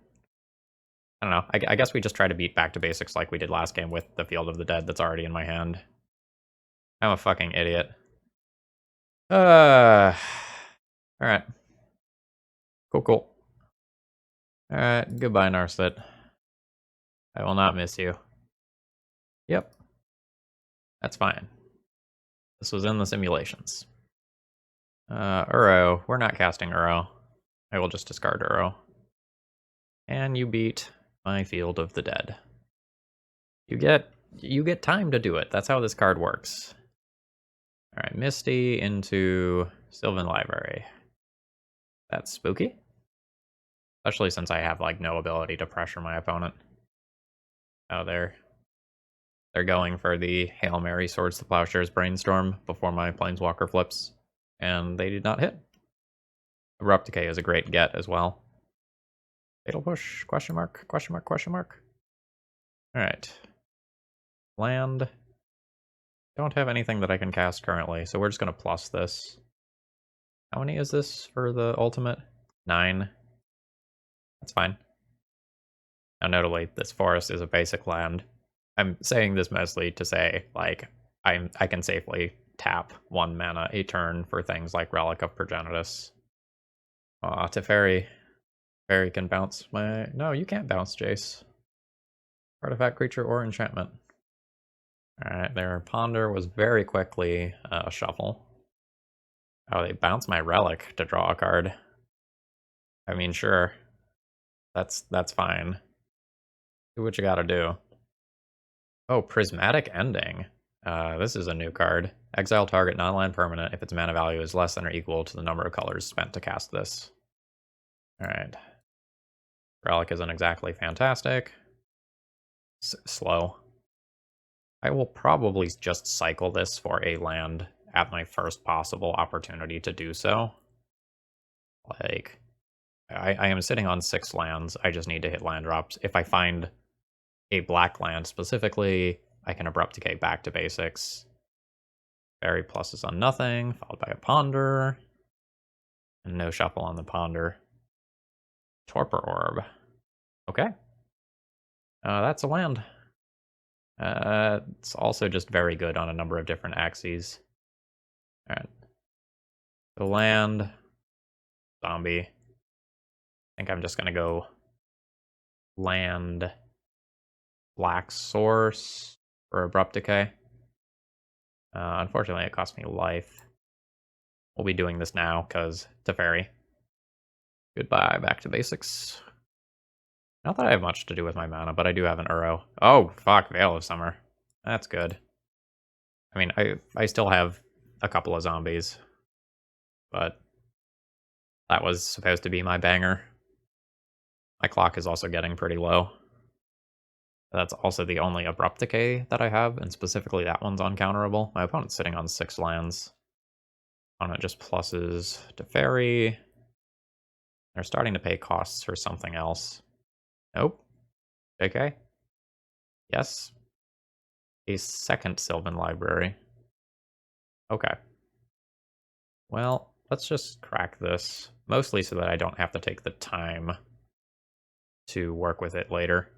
I don't know. I guess we just try to beat back to basics like we did last game with the Field of the Dead that's already in my hand. I'm a fucking idiot. Alright. Cool. Alright, goodbye, Narset. I will not miss you. Yep. That's fine. This was in the simulations. Uro. We're not casting Uro. I will just discard Uro. And you beat my Field of the Dead. You get time to do it. That's how this card works. Alright, Misty into Sylvan Library. That's spooky. Especially since I have, like, no ability to pressure my opponent. Oh, they're going for the Hail Mary Swords to Plowshares Brainstorm before my Planeswalker flips. And they did not hit. Abrupt Decay is a great get as well. Fatal Push? Question mark? Question mark? Question mark? Alright. Land. Don't have anything that I can cast currently, so we're just going to plus this. How many is this for the ultimate? 9. That's fine. Now, notably, this forest is a basic land. I'm saying this mostly to say, like, I can safely tap 1 mana a turn for things like Relic of Progenitus. Teferi. Teferi can bounce my... No, you can't bounce, Jace. Artifact, creature, or enchantment. Alright, their Ponder was very quickly a shuffle. Oh, they bounce my Relic to draw a card. I mean, sure. That's fine. Do what you gotta do. Oh, Prismatic Ending. This is a new card. Exile target non-land permanent if its mana value is less than or equal to the number of colors spent to cast this. Alright. Relic isn't exactly fantastic. Slow. I will probably just cycle this for a land at my first possible opportunity to do so. Like, I am sitting on 6 lands. I just need to hit land drops. If I find a black land specifically, I can Abrupt Decay back to basics. Fairy pluses on nothing, followed by a Ponder. And no shuffle on the Ponder. Torpor Orb. Okay. That's a land. It's also just very good on a number of different axes. Alright. The land. Zombie. I think I'm just gonna go land Black Source for Abrupt Decay. Unfortunately, it cost me life. We'll be doing this now, because Teferi. Goodbye, back to basics. Not that I have much to do with my mana, but I do have an Uro. Oh, fuck, Veil of Summer. That's good. I mean, I still have a couple of zombies, but that was supposed to be my banger. My clock is also getting pretty low. That's also the only Abrupt Decay that I have, and specifically that one's uncounterable. My opponent's sitting on 6 lands. Opponent just pluses Teferi. They're starting to pay costs for something else. Nope. JK? Yes. A second Sylvan Library. Okay. Well, let's just crack this. Mostly so that I don't have to take the time to work with it later.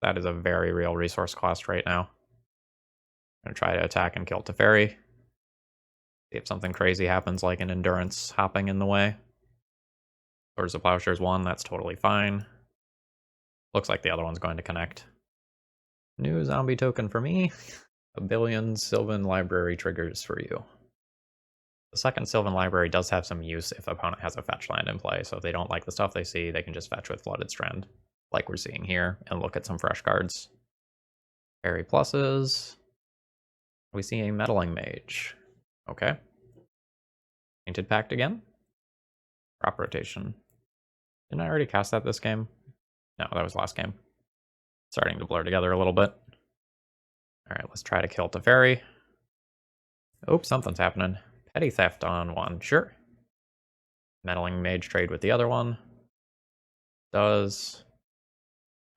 That is a very real resource cost right now. I'm going to try to attack and kill Teferi. See if something crazy happens, like an Endurance hopping in the way. Swords of Plowshares 1, that's totally fine. Looks like the other one's going to connect. New zombie token for me. 1 billion Sylvan Library triggers for you. The second Sylvan Library does have some use if opponent has a fetch land in play, so if they don't like the stuff they see, they can just fetch with Flooded Strand, like we're seeing here, and look at some fresh cards. Fairy pluses. We see a Meddling Mage. Okay. Tainted Pact again. Crop rotation. Didn't I already cast that this game? No, that was last game. Starting to blur together a little bit. Alright, let's try to kill Teferi. Oops, something's happening. Petty Theft on 1, sure. Meddling Mage trade with the other one. Does.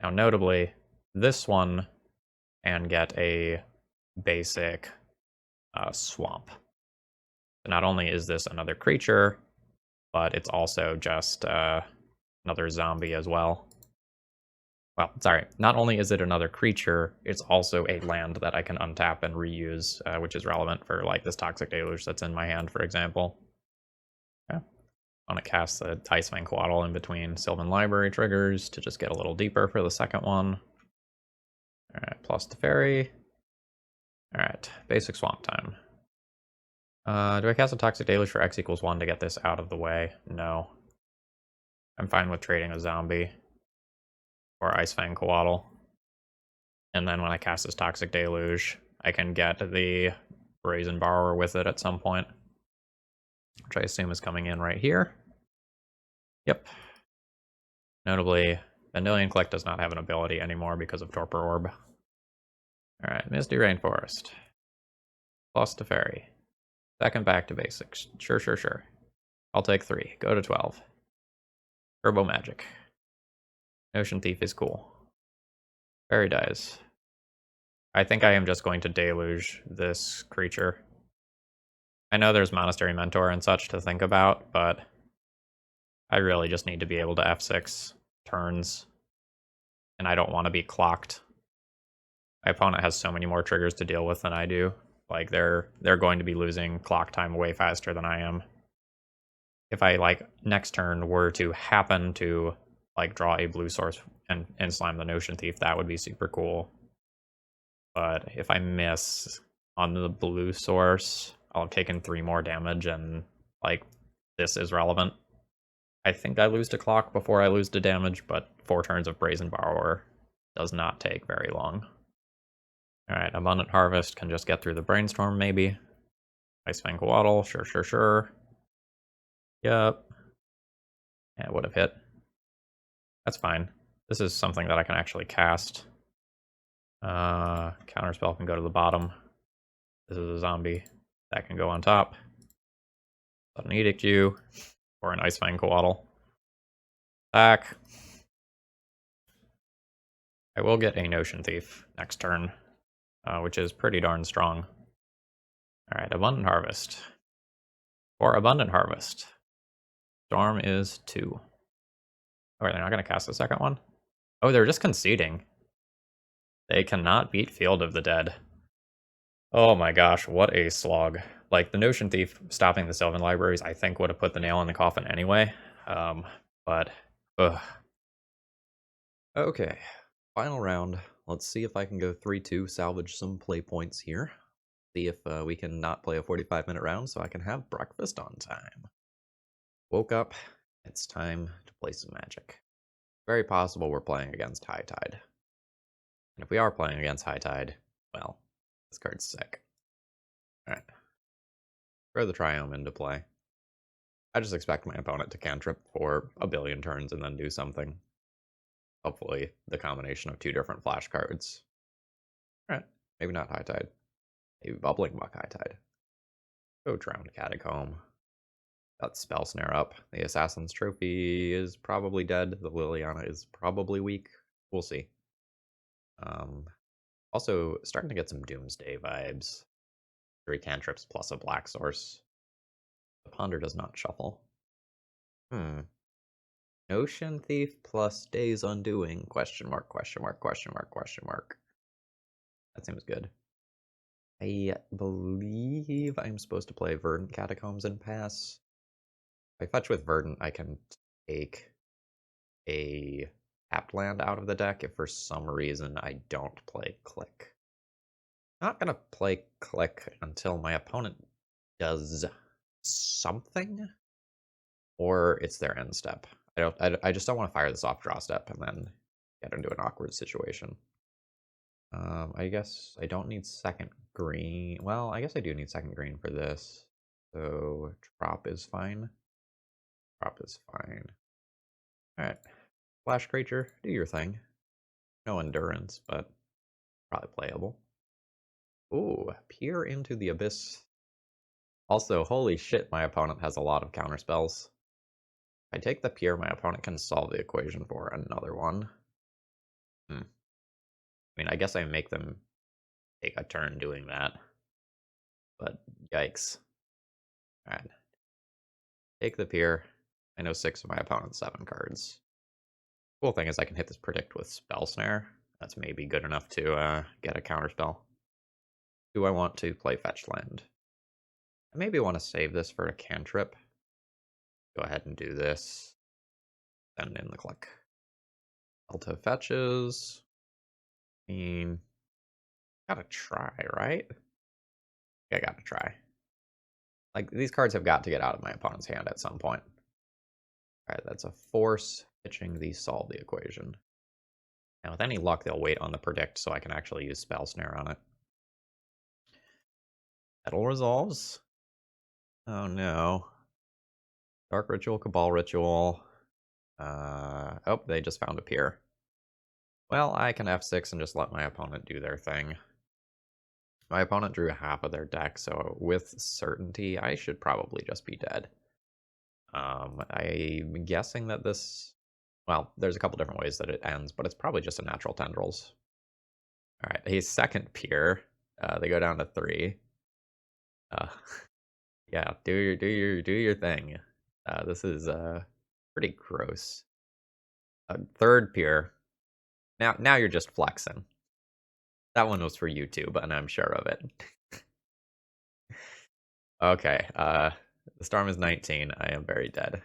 Now, notably, this one can get a basic swamp. So not only is this another creature, but it's also just another zombie as well. Well, sorry, not only is it another creature, it's also a land that I can untap and reuse, which is relevant for like this Toxic Deluge that's in my hand, for example. Yeah. I want to cast the Icefang Coatl in between Sylvan Library triggers to just get a little deeper for the second one. Alright, plus Teferi. Alright, basic swamp time. Do I cast a Toxic Deluge for X equals 1 to get this out of the way? No. I'm fine with trading a zombie or Icefang Coatl. And then when I cast this Toxic Deluge, I can get the Brazen Borrower with it at some point, which I assume is coming in right here. Yep. Notably, Vendilion Clique does not have an ability anymore because of Torpor Orb. Alright, Misty Rainforest. Plus Teferi. Second back to basics. Sure. I'll take 3. Go to 12. Turbo Magic. Notion Thief is cool. Fairy dies. I think I am just going to deluge this creature. I know there's Monastery Mentor and such to think about, but I really just need to be able to F6 turns, and I don't want to be clocked. My opponent has so many more triggers to deal with than I do. Like, they're going to be losing clock time way faster than I am. If I, like, next turn were to happen to, like, draw a blue source and slime the Notion Thief, that would be super cool. But if I miss on the blue source, I'll have taken 3 more damage, and, like, this is relevant. I think I lose to clock before I lose to damage, but 4 turns of Brazen Borrower does not take very long. Alright, Abundant Harvest can just get through the Brainstorm, maybe. Icefang Coatl, sure. Yep. Yeah, it would have hit. That's fine. This is something that I can actually cast. Counterspell can go to the bottom. This is a zombie. That can go on top. Sudden Edict you. Or an Ice Fang Coatl. Back. I will get a Notion Thief next turn, which is pretty darn strong. Alright, Abundant Harvest. For Abundant Harvest, Storm is 2. Oh, they're not going to cast the second one? Oh, they're just conceding. They cannot beat Field of the Dead. Oh my gosh, what a slog. Like, the Notion Thief stopping the Sylvan Libraries, I think, would have put the nail in the coffin anyway. But, ugh. Okay, final round. Let's see if I can go 3-2, salvage some play points here. See if we can not play a 45-minute round so I can have breakfast on time. Woke up. It's time to play some Magic. Very possible we're playing against High Tide. And if we are playing against High Tide, well, this card's sick. Alright. Throw the Triome into play. I just expect my opponent to cantrip for a billion turns and then do something. Hopefully the combination of 2 different flash cards. Alright, maybe not High Tide. Maybe Bubbling Muck High Tide. Go Drowned Catacomb. Got Spell Snare up. The Assassin's Trophy is probably dead. The Liliana is probably weak. We'll see. Also, starting to get some Doomsday vibes. 3 cantrips plus a black source. The Ponder does not shuffle. Notion Thief plus Days Undoing? Question mark, question mark, question mark, question mark. That seems good. I believe I'm supposed to play Verdant Catacombs and pass. If I fetch with Verdant, I can take a tapped land out of the deck if for some reason I don't play Click. I'm not going to play Click until my opponent does something, or it's their end step. I just don't want to fire this off draw step and then get into an awkward situation. I guess I don't need second green. Well, I guess I do need second green for this. So drop is fine. Drop is fine. Alright. Flash creature, do your thing. No endurance, but probably playable. Ooh, peer into the abyss. Also, holy shit, my opponent has a lot of counter spells. If I take the peer, my opponent can solve the equation for another one. I mean, I guess I make them take a turn doing that. But yikes. Alright. Take the peer. I know 6 of my opponent's 7 cards. Cool thing is I can hit this predict with Spell Snare. That's maybe good enough to get a counterspell. Do I want to play Fetch Land? I maybe want to save this for a cantrip. Go ahead and do this. Send in the Click. Alto fetches. I mean, gotta try, right? Yeah, gotta try. Like, these cards have got to get out of my opponent's hand at some point. Alright, that's a force pitching the solve the equation. And with any luck, they'll wait on the predict so I can actually use Spell Snare on it. Metal resolves. Oh no. Dark Ritual, Cabal Ritual. Oh, they just found a peer. Well, I can F6 and just let my opponent do their thing. My opponent drew half of their deck, so with certainty, I should probably just be dead. I'm guessing that this... Well, there's a couple different ways that it ends, but it's probably just a Natural Tendrils. Alright, a second peer. They go down to 3. Yeah, do your thing. This is pretty gross. Third peer. Now you're just flexing. That one was for YouTube, and I'm sure of it. Okay, the storm is 19. I am very dead.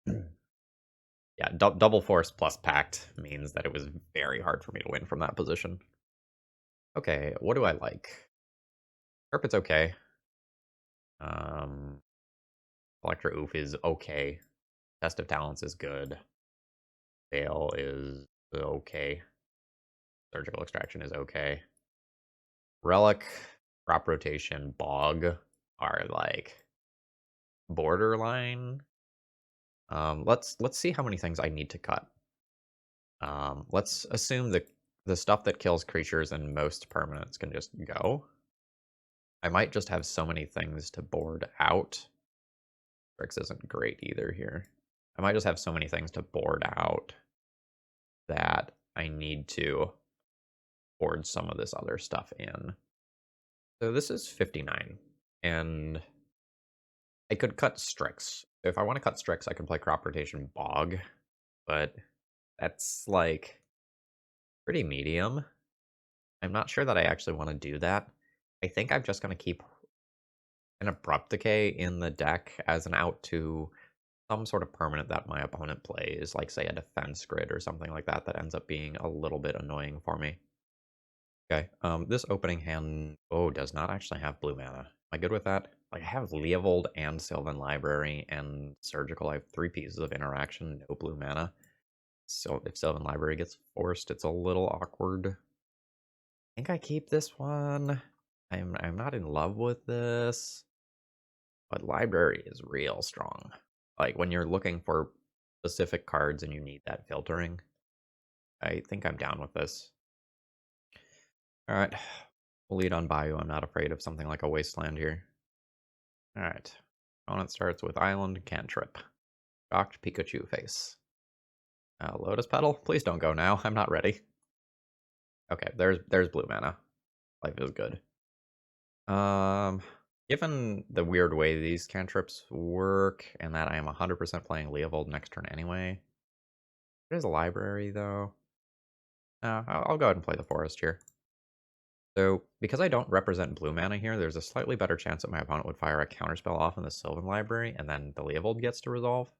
Yeah, double force plus pact means that it was very hard for me to win from that position. Okay, what do I like? Carpet's okay. Collector Oof is okay. Test of Talents is good. Veil is okay. Surgical Extraction is okay. Relic, Crop Rotation, Bog are like borderline. Let's see how many things I need to cut. Let's assume the stuff that kills creatures and most permanents can just go. I might just have so many things to board out. Bricks isn't great either here. I might just have so many things to board out that I need to board some of this other stuff in. So this is 59, and I could cut Strix. If I want to cut Strix, I can play Crop Rotation Bog, but that's like pretty medium. I'm not sure that I actually want to do that. I think I'm just going to keep an Abrupt Decay in the deck as an out to some sort of permanent that my opponent plays, like say a Defense Grid or something like that, that ends up being a little bit annoying for me. Okay, this opening hand, does not actually have blue mana. Am I good with that? Like, I have Leovold and Sylvan Library and Surgical. I have 3 pieces of interaction, no blue mana. So if Sylvan Library gets forced, it's a little awkward. I think I keep this one. I'm not in love with this, but Library is real strong. Like, when you're looking for specific cards and you need that filtering, I think I'm down with this. Alright, we'll lead on Bayou. I'm not afraid of something like a Wasteland here. Alright, opponent starts with Island Cantrip. Shocked Pikachu face. Lotus Petal? Please don't go now. I'm not ready. Okay, there's blue mana. Life is good. Given the weird way these cantrips work, and that I am 100% playing Leovold next turn anyway. There's a library, though. I'll go ahead and play the forest here. So, because I don't represent blue mana here, there's a slightly better chance that my opponent would fire a counterspell off in the Sylvan Library, and then the Leovold gets to resolve.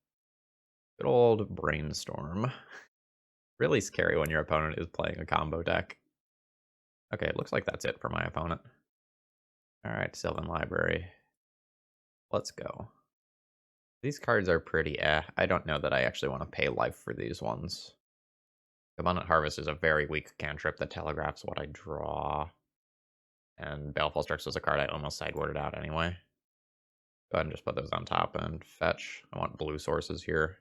Good old Brainstorm. Really scary when your opponent is playing a combo deck. Okay, it looks like that's it for my opponent. Alright, Sylvan Library. Let's go. These cards are pretty I don't know that I actually want to pay life for these ones. Abundant Harvest is a very weak cantrip that telegraphs what I draw. And Baleful Strix was a card I almost sideboarded out anyway. Go ahead and just put those on top and fetch. I want blue sources here.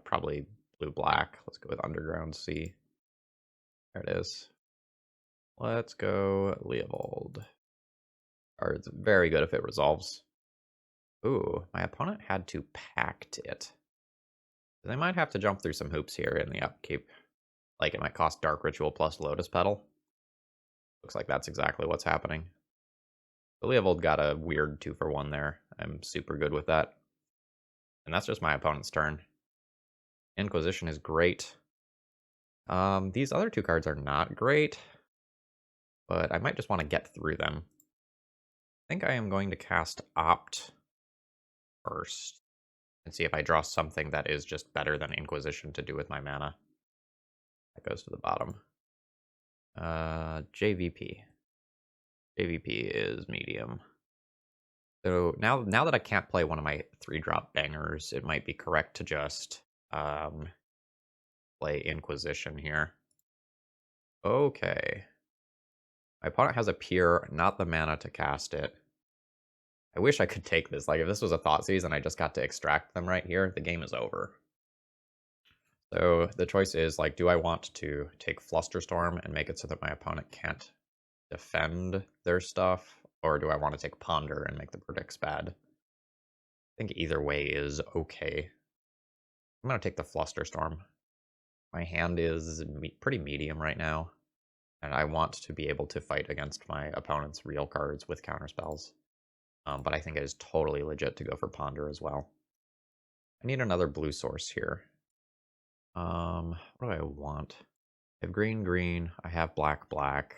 Probably blue-black. Let's go with Underground Sea. There it is. Let's go Leovold. Card's very good if it resolves. Ooh, my opponent had to pact it. They might have to jump through some hoops here in the upkeep. Like, it might cost Dark Ritual plus Lotus Petal. Looks like that's exactly what's happening. The Leovold got a weird 2-for-1 there. I'm super good with that. And that's just my opponent's turn. Inquisition is great. These other 2 cards are not great, but I might just want to get through them. I think I am going to cast Opt first and see if I draw something that is just better than Inquisition to do with my mana. That goes to the bottom. JVP. JVP is medium. So now that I can't play one of my 3-drop bangers, it might be correct to just play Inquisition here. Okay. My opponent has a Peer, not the mana to cast it. I wish I could take this. Like, if this was a Thoughtseize and I just got to extract them right here, the game is over. So the choice is, like, do I want to take Flusterstorm and make it so that my opponent can't defend their stuff? Or do I want to take Ponder and make the predicts bad? I think either way is okay. I'm going to take the Flusterstorm. My hand is pretty medium right now, and I want to be able to fight against my opponent's real cards with counterspells. But I think it is totally legit to go for Ponder as well. I need another blue source here. What do I want? I have green, green. I have black, black.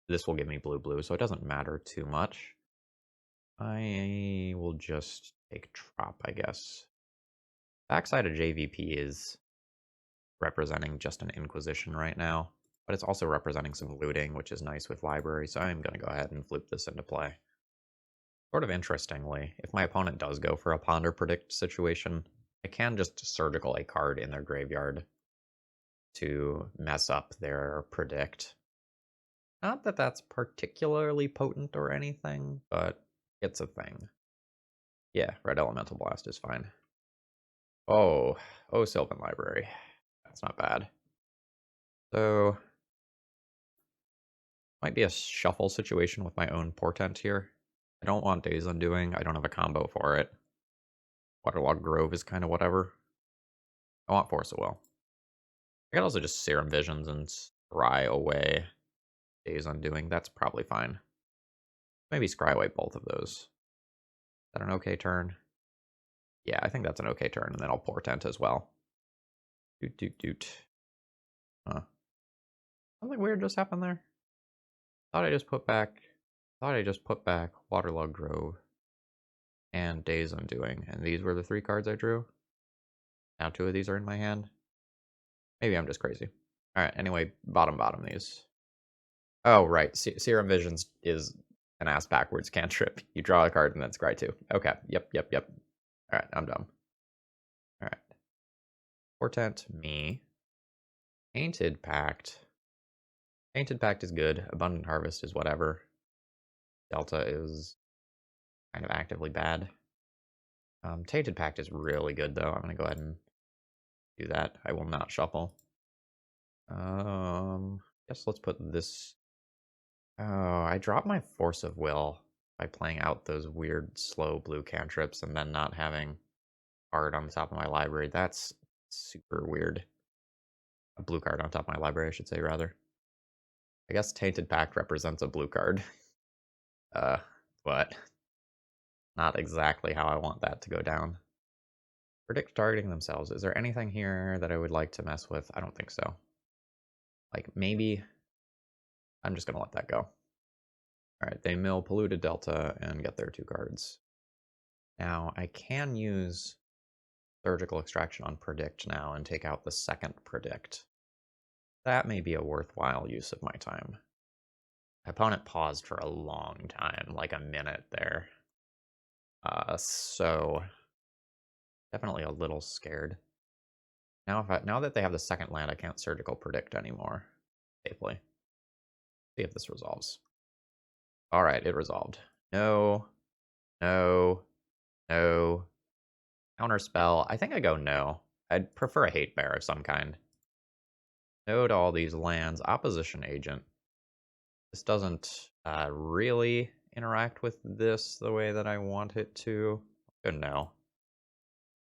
This will give me blue, blue, so it doesn't matter too much. I will just take Trop, I guess. Backside of JVP is representing just an Inquisition right now, but it's also representing some looting, which is nice with Library, so I'm going to go ahead and flip this into play. Sort of interestingly, if my opponent does go for a Ponder Predict situation, I can just Surgical a card in their graveyard to mess up their Predict. Not that that's particularly potent or anything, but it's a thing. Yeah, Red Elemental Blast is fine. Oh, Sylvan Library. That's not bad. So, might be a shuffle situation with my own portent here. I don't want Days Undoing. I don't have a combo for it. Waterlogged Grove is kind of whatever. I want Force of Will. I could also just Serum Visions and scry away Days Undoing. That's probably fine. Maybe scry away both of those. Is that an okay turn? Yeah, I think that's an okay turn, and then I'll portent as well. Doot doot doot. Huh. Something weird just happened there. Thought I just put back Waterlogged Grove and Days Undoing, and these were the 3 cards I drew. Now 2 of these are in my hand. Maybe I'm just crazy. Alright, anyway, bottom these. Oh, right. Serum Visions is an ass backwards cantrip. You draw a card and then scry 2. Okay, yep. Alright, I'm dumb. Alright. Portent me. Tainted Pact. Tainted Pact is good. Abundant Harvest is whatever. Delta is kind of actively bad. Tainted Pact is really good, though. I'm going to go ahead and do that. I will not shuffle. Guess let's put this... Oh, I dropped my Force of Will by playing out those weird slow blue cantrips and then not having card on the top of my library. That's super weird. A blue card on top of my library, I should say, rather. I guess Tainted Pact represents a blue card. But not exactly how I want that to go down. Predict targeting themselves. Is there anything here that I would like to mess with? I don't think so. Like, maybe... I'm just going to let that go. Alright, they mill Polluted Delta and get their 2 cards. Now, I can use Surgical Extraction on Predict now and take out the second Predict. That may be a worthwhile use of my time. My opponent paused for a long time, like a minute there. So definitely a little scared. Now, now that they have the second land, I can't Surgical Predict anymore safely. See if this resolves. All right, it resolved. No. Counterspell. I think I go no. I'd prefer a Hate Bear of some kind. No to all these lands. Opposition Agent. This doesn't really interact with this the way that I want it to. Good no.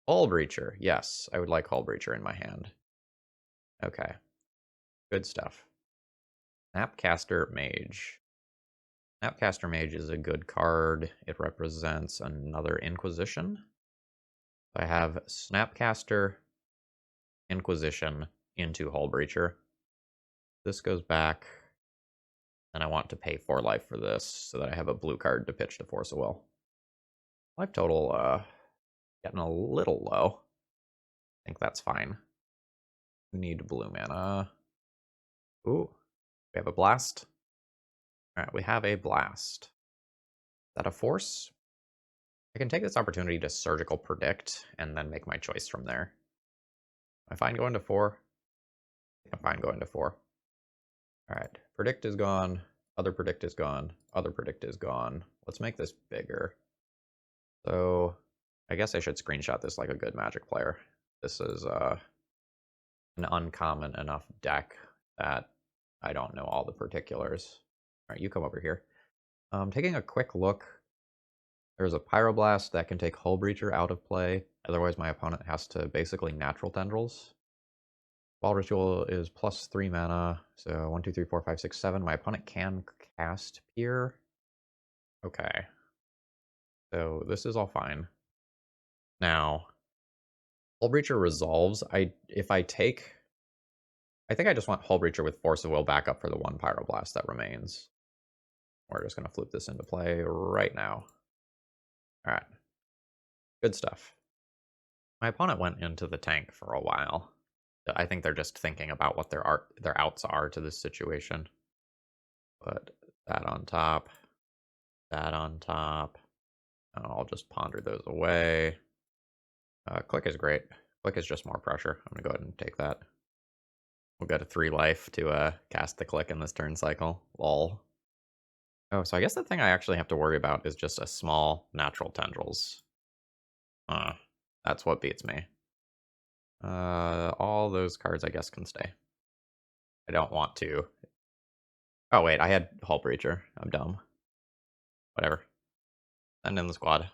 Hull Breacher. Yes, I would like Hull Breacher in my hand. Okay. Good stuff. Snapcaster Mage. Snapcaster Mage is a good card. It represents another Inquisition. I have Snapcaster, Inquisition into Hull Breacher. This goes back, and I want to pay 4 life for this so that I have a blue card to pitch to Force of Will. Life total, getting a little low. I think that's fine. We need blue mana. Ooh, we have a blast. Alright, we have a blast. Is that a force? I can take this opportunity to Surgical Predict and then make my choice from there. Am I fine going to 4? I'm fine going to 4. Alright, Predict is gone. Other Predict is gone. Other Predict is gone. Let's make this bigger. So, I guess I should screenshot this like a good Magic player. This is an uncommon enough deck that I don't know all the particulars. Alright, you come over here. Taking a quick look, there's a Pyroblast that can take Hull Breacher out of play. Otherwise, my opponent has to basically Natural Tendrils. Ball Ritual is plus 3 mana, so 1, 2, 3, 4, 5, 6, 7. My opponent can cast Peer. Okay. So this is all fine. Now, Hull Breacher resolves. I think I just want Hull Breacher with Force of Will back up for the 1 Pyroblast that remains. We're just going to flip this into play right now. Alright. Good stuff. My opponent went into the tank for a while. I think they're just thinking about what their outs are to this situation. Put that on top. That on top. I'll just ponder those away. Click is great. Click is just more pressure. I'm going to go ahead and take that. We'll go to 3 life to cast the click in this turn cycle. Lol. Oh, so I guess the thing I actually have to worry about is just a small Natural Tendrils. That's what beats me. All those cards I guess can stay. I don't want to. Oh, wait, I had Hull Breacher. I'm dumb. Whatever. Send in the squad. I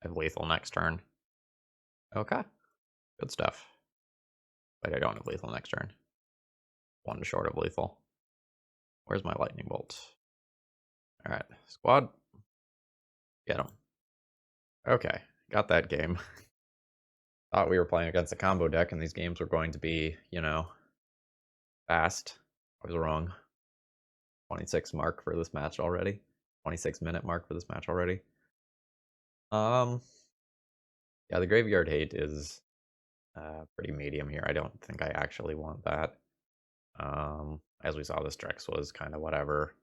have lethal next turn. Okay. Good stuff. But I don't have lethal next turn. One short of lethal. Where's my lightning bolt? Alright, squad. Get him. Okay, got that game. Thought we were playing against a combo deck and these games were going to be, you know, fast. I was wrong. 26 mark for this match already. 26-minute mark for this match already. Yeah, the graveyard hate is pretty medium here. I don't think I actually want that. As we saw, this Drex was kind of whatever.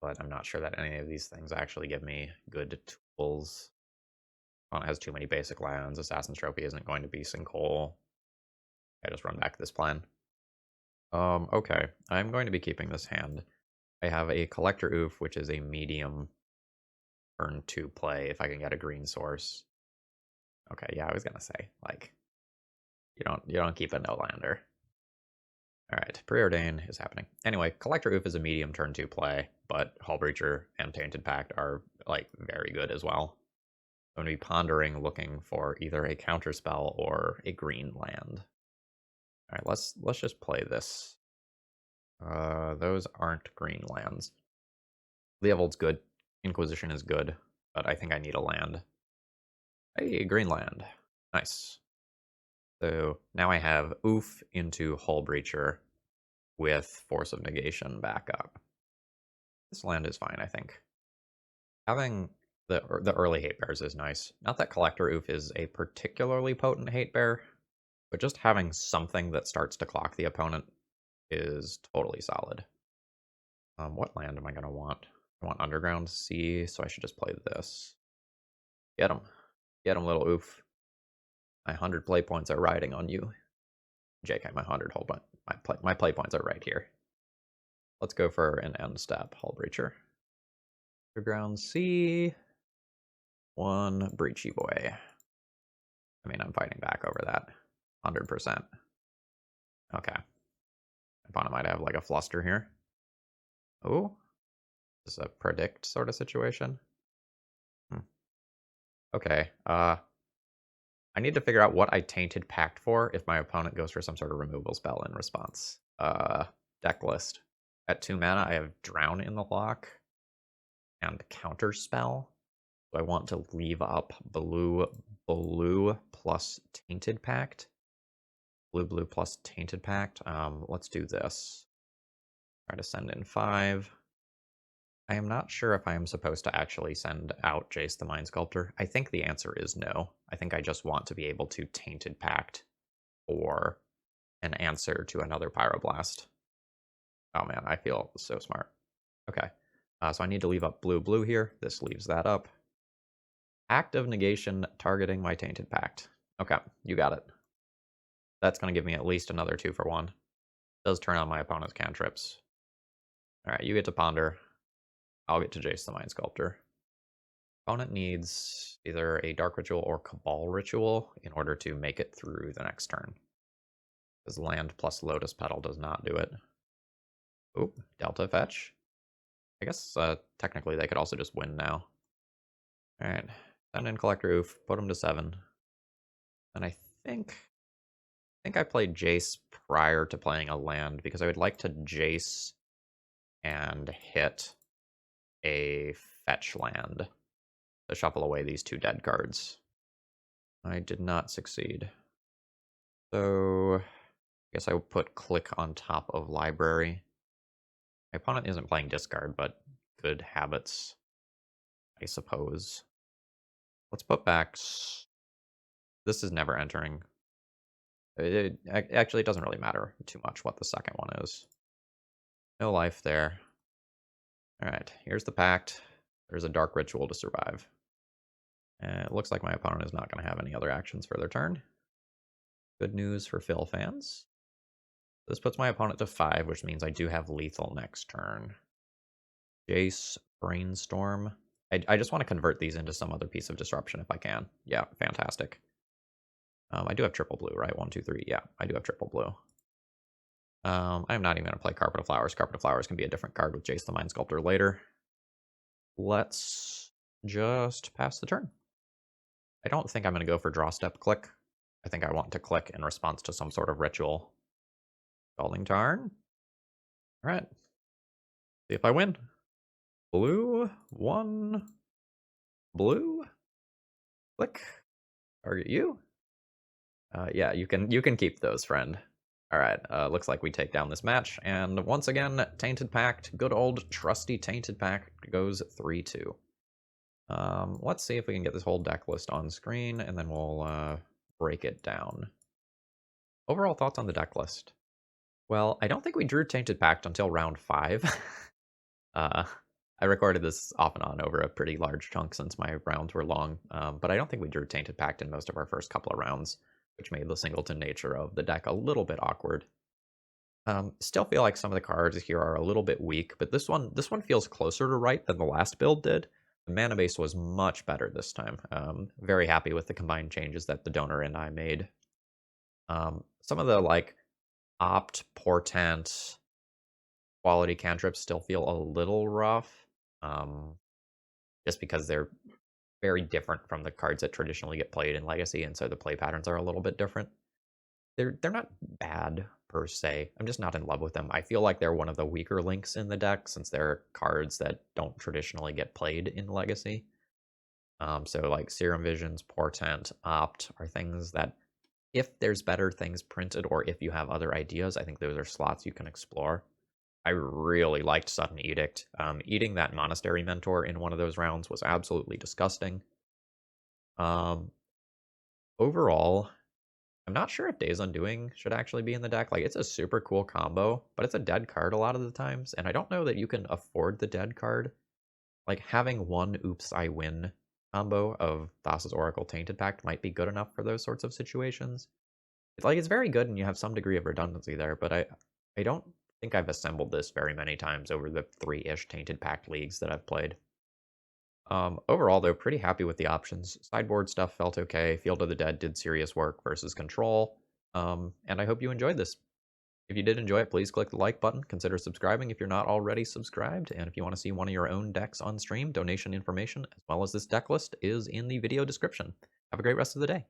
But I'm not sure that any of these things actually give me good tools. It has too many basic lands. Assassin's Trophy isn't going to be Sinkhole. I just run back this plan. Okay. I'm going to be keeping this hand. I have a Collector Oof, which is a medium turn 2 play if I can get a green source. Okay, yeah, I was gonna say, like, you don't keep a no-lander. Alright, Preordain is happening. Anyway, Collector Oof is a medium turn 2 play, but Hull Breacher and Tainted Pact are, like, very good as well. I'm going to be pondering looking for either a counterspell or a green land. Alright, let's just play this. Those aren't green lands. Leovold's good. Inquisition is good, but I think I need a land. Hey, green land. Nice. So now I have Oof into Hull Breacher with Force of Negation backup. This land is fine, I think. Having the early hate bears is nice. Not that Collector Oof is a particularly potent hate bear, but just having something that starts to clock the opponent is totally solid. What land am I going to want? I want Underground Sea, so I should just play this. Get him. Get him, little Oof. My 100 play points are riding on you. JK, my 100, hold on. My play points are right here. Let's go for an end step, Hull Breacher. Underground Sea. One Breachy Boy. I mean, I'm fighting back over that. 100%. Okay. My opponent might have like a fluster here. Oh. This is a predict sort of situation. Okay. I need to figure out what I Tainted Pact for if my opponent goes for some sort of removal spell in response. Deck list. At 2 mana, I have Drown in the lock and Counter Spell. So I want to leave up blue plus Tainted Pact. Blue plus Tainted Pact. Let's do this. Try to send in 5. I am not sure if I am supposed to actually send out Jace the Mind Sculptor. I think the answer is no. I think I just want to be able to Tainted Pact or an answer to another Pyroblast. Oh man, I feel so smart. Okay, so I need to leave up blue here. This leaves that up. Act of Negation targeting my Tainted Pact. Okay, you got it. That's going to give me at least another 2 for 1. Does turn on my opponent's cantrips. Alright, you get to Ponder. I'll get to Jace the Mind Sculptor. Opponent needs either a Dark Ritual or Cabal Ritual in order to make it through the next turn. Because land plus Lotus Petal does not do it. Oop, Delta Fetch. I guess technically they could also just win now. Alright, send in Collector Oof, put him to 7. And I think I played Jace prior to playing a land because I would like to Jace and hit a fetch land to shuffle away these 2 dead cards. I did not succeed. So I guess I would put Click on top of Library. My opponent isn't playing discard, but good habits, I suppose. Let's put back. This is never entering. Actually, it doesn't really matter too much what the second one is. No life there. Alright, here's the Pact. There's a Dark Ritual to survive. And it looks like my opponent is not going to have any other actions for their turn. Good news for Phil fans. This puts my opponent to 5, which means I do have lethal next turn. Jace, Brainstorm. I just want to convert these into some other piece of disruption if I can. Yeah, fantastic. I do have triple blue, right? 1, 2, 3. Yeah, I do have triple blue. I'm not even going to play Carpet of Flowers. Carpet of Flowers can be a different card with Jace the Mind Sculptor later. Let's just pass the turn. I don't think I'm going to go for draw step click. I think I want to click in response to some sort of ritual. Scalding Tarn. All right. See if I win. Blue, 1. Blue. Click. Target you. Yeah, you can keep those, friend. All right, looks like we take down this match, and once again, Tainted Pact, good old trusty Tainted Pact goes 3-2. Let's see if we can get this whole deck list on screen, and then we'll break it down. Overall thoughts on the deck list? Well, I don't think we drew Tainted Pact until round 5. I recorded this off and on over a pretty large chunk since my rounds were long, but I don't think we drew Tainted Pact in most of our first couple of rounds, which made the Singleton nature of the deck a little bit awkward. Still feel like some of the cards here are a little bit weak, but this one feels closer to right than the last build did. The mana base was much better this time. Very happy with the combined changes that the donor and I made. Some of the like opt, portent, quality cantrips still feel a little rough, just because they're very different from the cards that traditionally get played in Legacy, and so the play patterns are a little bit different. They're not bad per se. I'm just not in love with them. I feel like they're one of the weaker links in the deck since they're cards that don't traditionally get played in Legacy. So like Serum Visions, Portent, Opt are things that if there's better things printed or if you have other ideas, I think those are slots you can explore. I really liked Sudden Edict. Eating that Monastery Mentor in one of those rounds was absolutely disgusting. Overall, I'm not sure if Days Undoing should actually be in the deck. Like, it's a super cool combo, but it's a dead card a lot of the times, and I don't know that you can afford the dead card. Like, having one Oops, I Win combo of Thassa's Oracle Tainted Pact might be good enough for those sorts of situations. It's very good, and you have some degree of redundancy there, but I don't think I've assembled this very many times over the 3-ish Tainted Pact leagues that I've played. Overall, though, pretty happy with the options. Sideboard stuff felt okay. Field of the Dead did serious work versus Control. And I hope you enjoyed this. If you did enjoy it, please click the like button. Consider subscribing if you're not already subscribed. And if you want to see one of your own decks on stream, donation information, as well as this deck list, is in the video description. Have a great rest of the day.